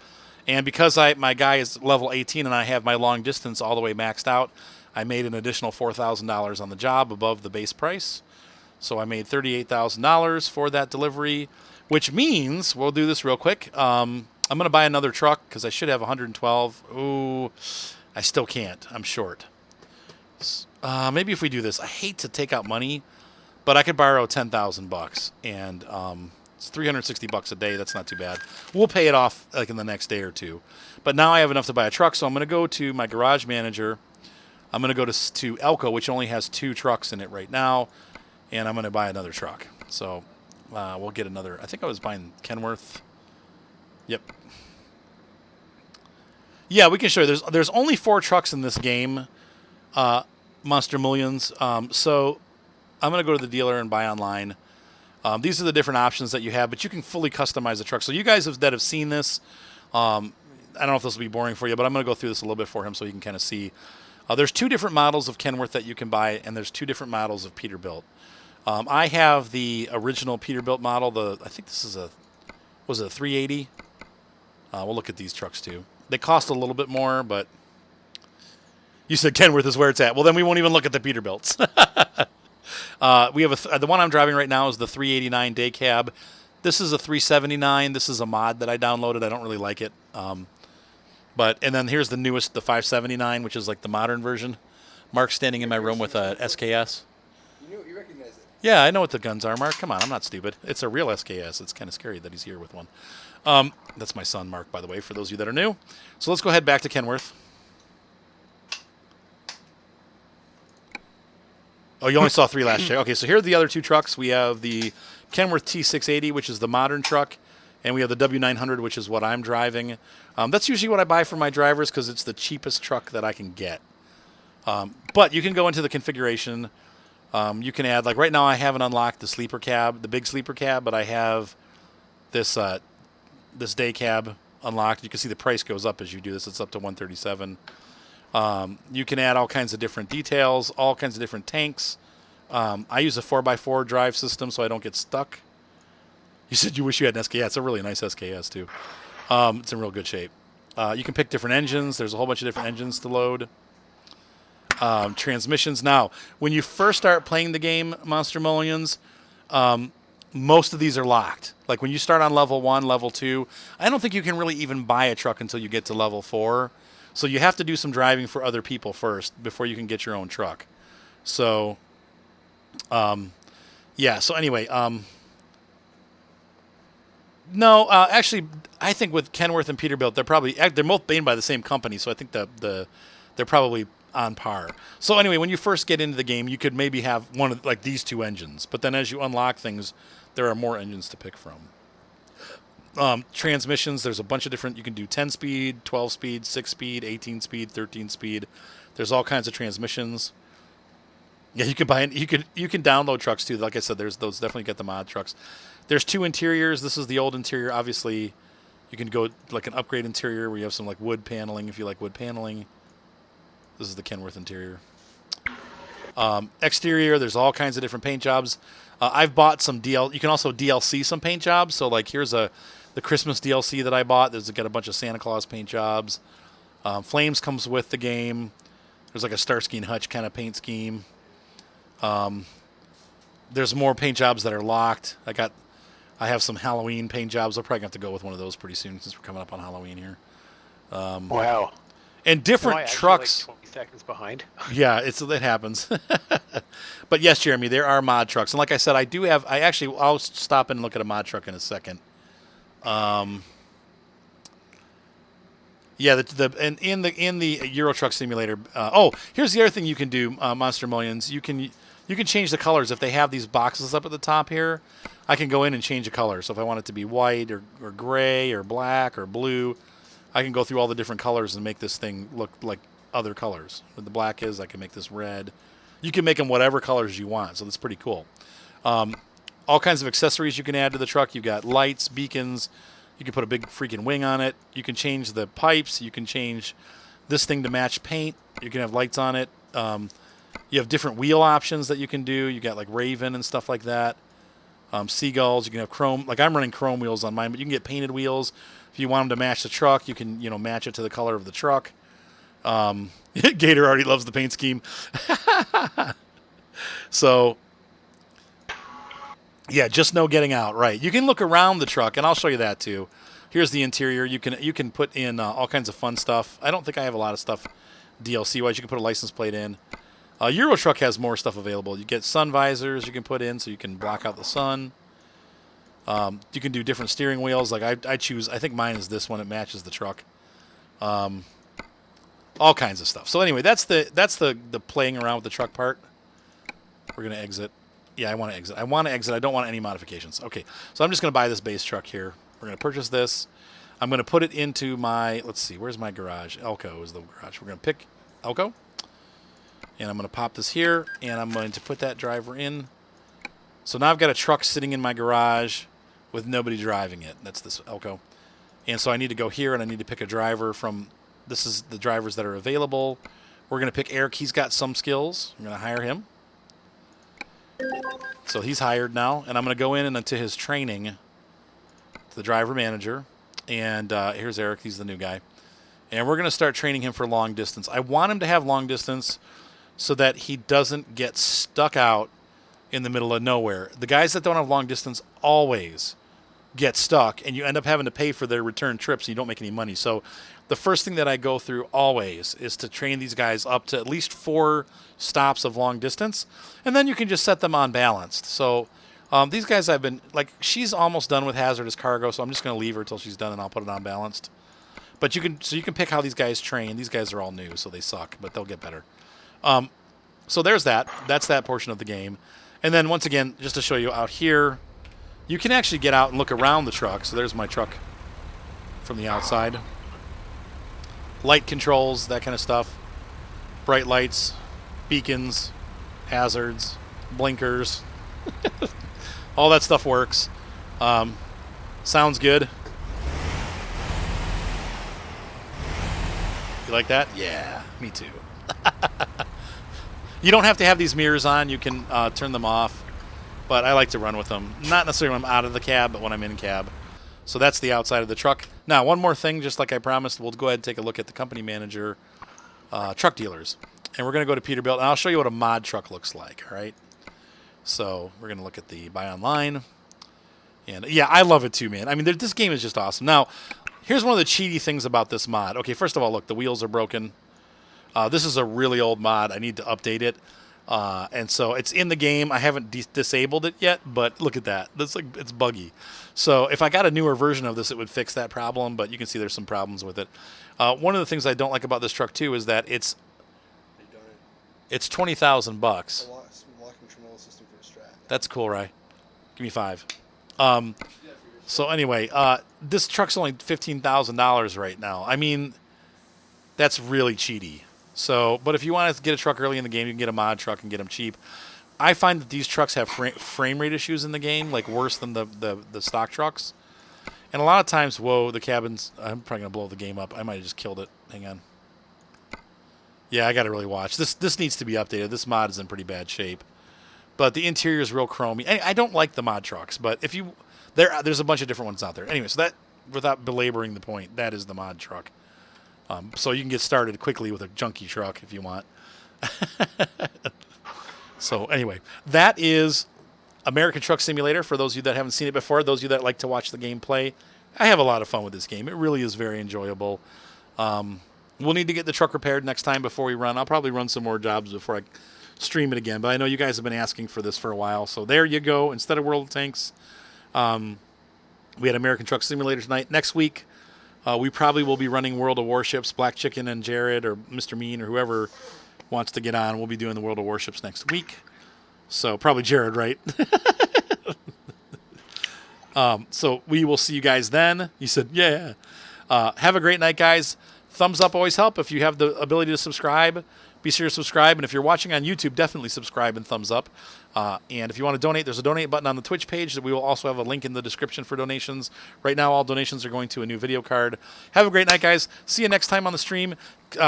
And because my guy is level 18 and I have my long distance all the way maxed out, I made an additional $4,000 on the job above the base price. So I made $38,000 for that delivery, which means, we'll do this real quick. I'm going to buy another truck because I should have 112. Ooh, I still can't. I'm short. Maybe if we do this, I hate to take out money, but I could borrow $10,000 and it's $360 a day. That's not too bad. We'll pay it off like in the next day or two. But now I have enough to buy a truck, so I'm going to go to my garage manager. I'm going to go to Elko, which only has 2 trucks in it right now, and I'm going to buy another truck. So we'll get another. I think I was buying Kenworth. Yep. Yeah, we can show you. There's only 4 trucks in this game. Monster Millions. So I'm going to go to the dealer and buy online. These are the different options that you have, but you can fully customize the truck. So you guys that have seen this, I don't know if this will be boring for you, but I'm going to go through this a little bit for him so you can kind of see. There's 2 different models of Kenworth that you can buy, and there's 2 different models of Peterbilt. I have the original Peterbilt model. I think this is was it a 380? We'll look at these trucks too. They cost a little bit more, but you said Kenworth is where it's at. Well, then we won't even look at the Peterbilts. We have the one I'm driving right now is the 389 day cab. This is a 379. This is a mod that I downloaded. I don't really like it. And then here's the newest, the 579, which is like the modern version. Mark's standing in my room with a SKS. You recognize it? Yeah, I know what the guns are, Mark. Come on, I'm not stupid. It's a real SKS. It's kind of scary that he's here with one. That's my son, Mark, by the way, for those of you that are new. So let's go ahead back to Kenworth. Oh, you only saw 3 last year. Okay, so here are the other 2 trucks. We have the Kenworth T680, which is the modern truck, and we have the W900, which is what I'm driving. That's usually what I buy for my drivers because it's the cheapest truck that I can get. But you can go into the configuration. You can add, like right now I haven't unlocked the sleeper cab, the big sleeper cab, but I have this day cab unlocked. You can see the price goes up as you do this. It's up to $137. You can add all kinds of different details, all kinds of different tanks. I use a 4x4 drive system so I don't get stuck. You said you wish you had an SKS. It's a really nice SKS too. It's in real good shape. You can pick different engines. There's a whole bunch of different engines to load. Transmissions. Now, when you first start playing the game, Monster Millions, most of these are locked. Like when you start on level 1, level 2, I don't think you can really even buy a truck until you get to level 4. So you have to do some driving for other people first before you can get your own truck. So, yeah. So anyway, no, actually, I think with Kenworth and Peterbilt, they're both made by the same company. So I think they're probably on par. So anyway, when you first get into the game, you could maybe have one of like these 2 engines, but then as you unlock things, there are more engines to pick from. Transmissions, there's a bunch of different. You can do 10 speed, 12 speed, 6 speed, 18 speed, 13 speed. There's all kinds of transmissions. Yeah, you can you can download trucks too. Like I said, those definitely get the mod trucks. There's 2 interiors. This is the old interior. Obviously, you can go like an upgrade interior where you have some like wood paneling if you like wood paneling. This is the Kenworth interior. Exterior, there's all kinds of different paint jobs. I've bought some You can also DLC some paint jobs. So like here's the Christmas DLC that I bought. There's got a bunch of Santa Claus paint jobs. Flames comes with the game. There's like a Starsky and Hutch kind of paint scheme. There's more paint jobs that are locked. I have some Halloween paint jobs. I'll probably have to go with one of those pretty soon since we're coming up on Halloween here. Wow. And different trucks. Like 20 seconds behind. Yeah, it happens. But yes, Jeremy, there are mod trucks, and like I said, I'll stop and look at a mod truck in a second. Yeah, in the Euro Truck Simulator. Here's the other thing you can do, Monster Millions. You can you can change the colors. If they have these boxes up at the top here, I can go in and change the color. So if I want it to be white or gray or black or blue, I can go through all the different colors and make this thing look like other colors. What the black is, I can make this red. You can make them whatever colors you want, so that's pretty cool. All kinds of accessories you can add to the truck. You've got lights, beacons. You can put a big freaking wing on it. You can change the pipes. You can change this thing to match paint. You can have lights on it. You have different wheel options that you can do. You got like Raven and stuff like that. Seagulls. You can have chrome. Like I'm running chrome wheels on mine, but you can get painted wheels. If you want them to match the truck, you can match it to the color of the truck. Gator already loves the paint scheme. So yeah, just no getting out. Right. You can look around the truck, and I'll show you that too. Here's the interior. You can put in all kinds of fun stuff. I don't think I have a lot of stuff DLC-wise. You can put a license plate in. Euro Truck has more stuff available. You get sun visors you can put in so you can block out the sun. You can do different steering wheels. Like I choose, I think mine is this one. It matches the truck. All kinds of stuff. So anyway, that's the playing around with the truck part. We're going to exit. Yeah, I want to exit. I don't want any modifications. Okay, so I'm just going to buy this base truck here. We're going to purchase this. I'm going to put it into my, let's see, where's my garage? Elko is the garage. We're going to pick Elko. And I'm going to pop this here, and I'm going to put that driver in. So now I've got a truck sitting in my garage with nobody driving it. That's this Elko. And so I need to go here, and I need to pick a driver from, this is the drivers that are available. We're going to pick Eric. He's got some skills. I'm going to hire him. So he's hired now, and I'm going to go in and into his training, to the driver manager. And here's Eric. He's the new guy. And we're going to start training him for long distance. I want him to have long distance so that he doesn't get stuck out in the middle of nowhere. The guys that don't have long distance always get stuck, and you end up having to pay for their return trips, and you don't make any money. So the first thing that I go through always is to train these guys up to at least 4 stops of long distance, and then you can just set them on balanced. So these guys I've been, like, she's almost done with hazardous cargo, so I'm just going to leave her until she's done, and I'll put it on balanced. But you can pick how these guys train. These guys are all new, so they suck, but they'll get better. So there's that. That's that portion of the game. And then once again, just to show you out here, you can actually get out and look around the truck. So there's my truck from the outside. Light controls, that kind of stuff. Bright lights, beacons, hazards, blinkers. All that stuff works. Sounds good. You like that? Yeah, me too. You don't have to have these mirrors on. You can turn them off. But I like to run with them. Not necessarily when I'm out of the cab, but when I'm in cab. So that's the outside of the truck. Now, one more thing, just like I promised, we'll go ahead and take a look at the company manager truck dealers. And we're going to go to Peterbilt, and I'll show you what a mod truck looks like, all right? So we're going to look at the buy online. And, yeah, I love it too, man. I mean, this game is just awesome. Now, here's one of the cheaty things about this mod. Okay, first of all, look, the wheels are broken. This is a really old mod. I need to update it. And so it's in the game. I haven't disabled it yet, but look at that. It's buggy. So if I got a newer version of this, it would fix that problem, but you can see there's some problems with it. One of the things I don't like about this truck, too, is that it's $20,000. Locking tremolo system for a Strat. That's cool, right? Give me 5. So anyway, this truck's only $15,000 right now. I mean, that's really cheaty. So, but if you want to get a truck early in the game, you can get a mod truck and get them cheap. I find that these trucks have frame rate issues in the game, like worse than the stock trucks. And a lot of times, whoa, the cabins, I'm probably going to blow the game up. I might have just killed it. Hang on. Yeah, I got to really watch. This needs to be updated. This mod is in pretty bad shape. But the interior is real chromy. I don't like the mod trucks, but if you there's a bunch of different ones out there. Anyway, so that, without belaboring the point, that is the mod truck. So you can get started quickly with a junky truck if you want. So anyway, that is American Truck Simulator. For those of you that haven't seen it before, those of you that like to watch the gameplay, I have a lot of fun with this game. It really is very enjoyable. We'll need to get the truck repaired next time before we run. I'll probably run some more jobs before I stream it again. But I know you guys have been asking for this for a while. So there you go. Instead of World of Tanks, we had American Truck Simulator tonight. Next week, we probably will be running World of Warships. Black Chicken and Jared or Mr. Mean or whoever wants to get on. We'll be doing the World of Warships next week. So probably Jared, right? So we will see you guys then. You said, yeah. Have a great night, guys. Thumbs up always help. If you have the ability to subscribe, be sure to subscribe. And if you're watching on YouTube, definitely subscribe and thumbs up. And if you want to donate, there's a donate button on the Twitch page. That we will also have a link in the description for donations. Right now, all donations are going to a new video card. Have a great night, guys. See you next time on the stream.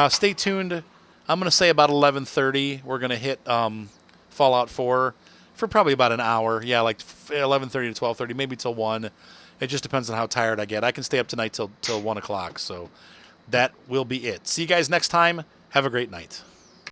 Stay tuned. I'm going to say about 11:30. We're going to hit Fallout 4 for probably about an hour. Yeah, like 11:30 to 12:30, maybe till 1. It just depends on how tired I get. I can stay up tonight till 1 o'clock. So that will be it. See you guys next time. Have a great night.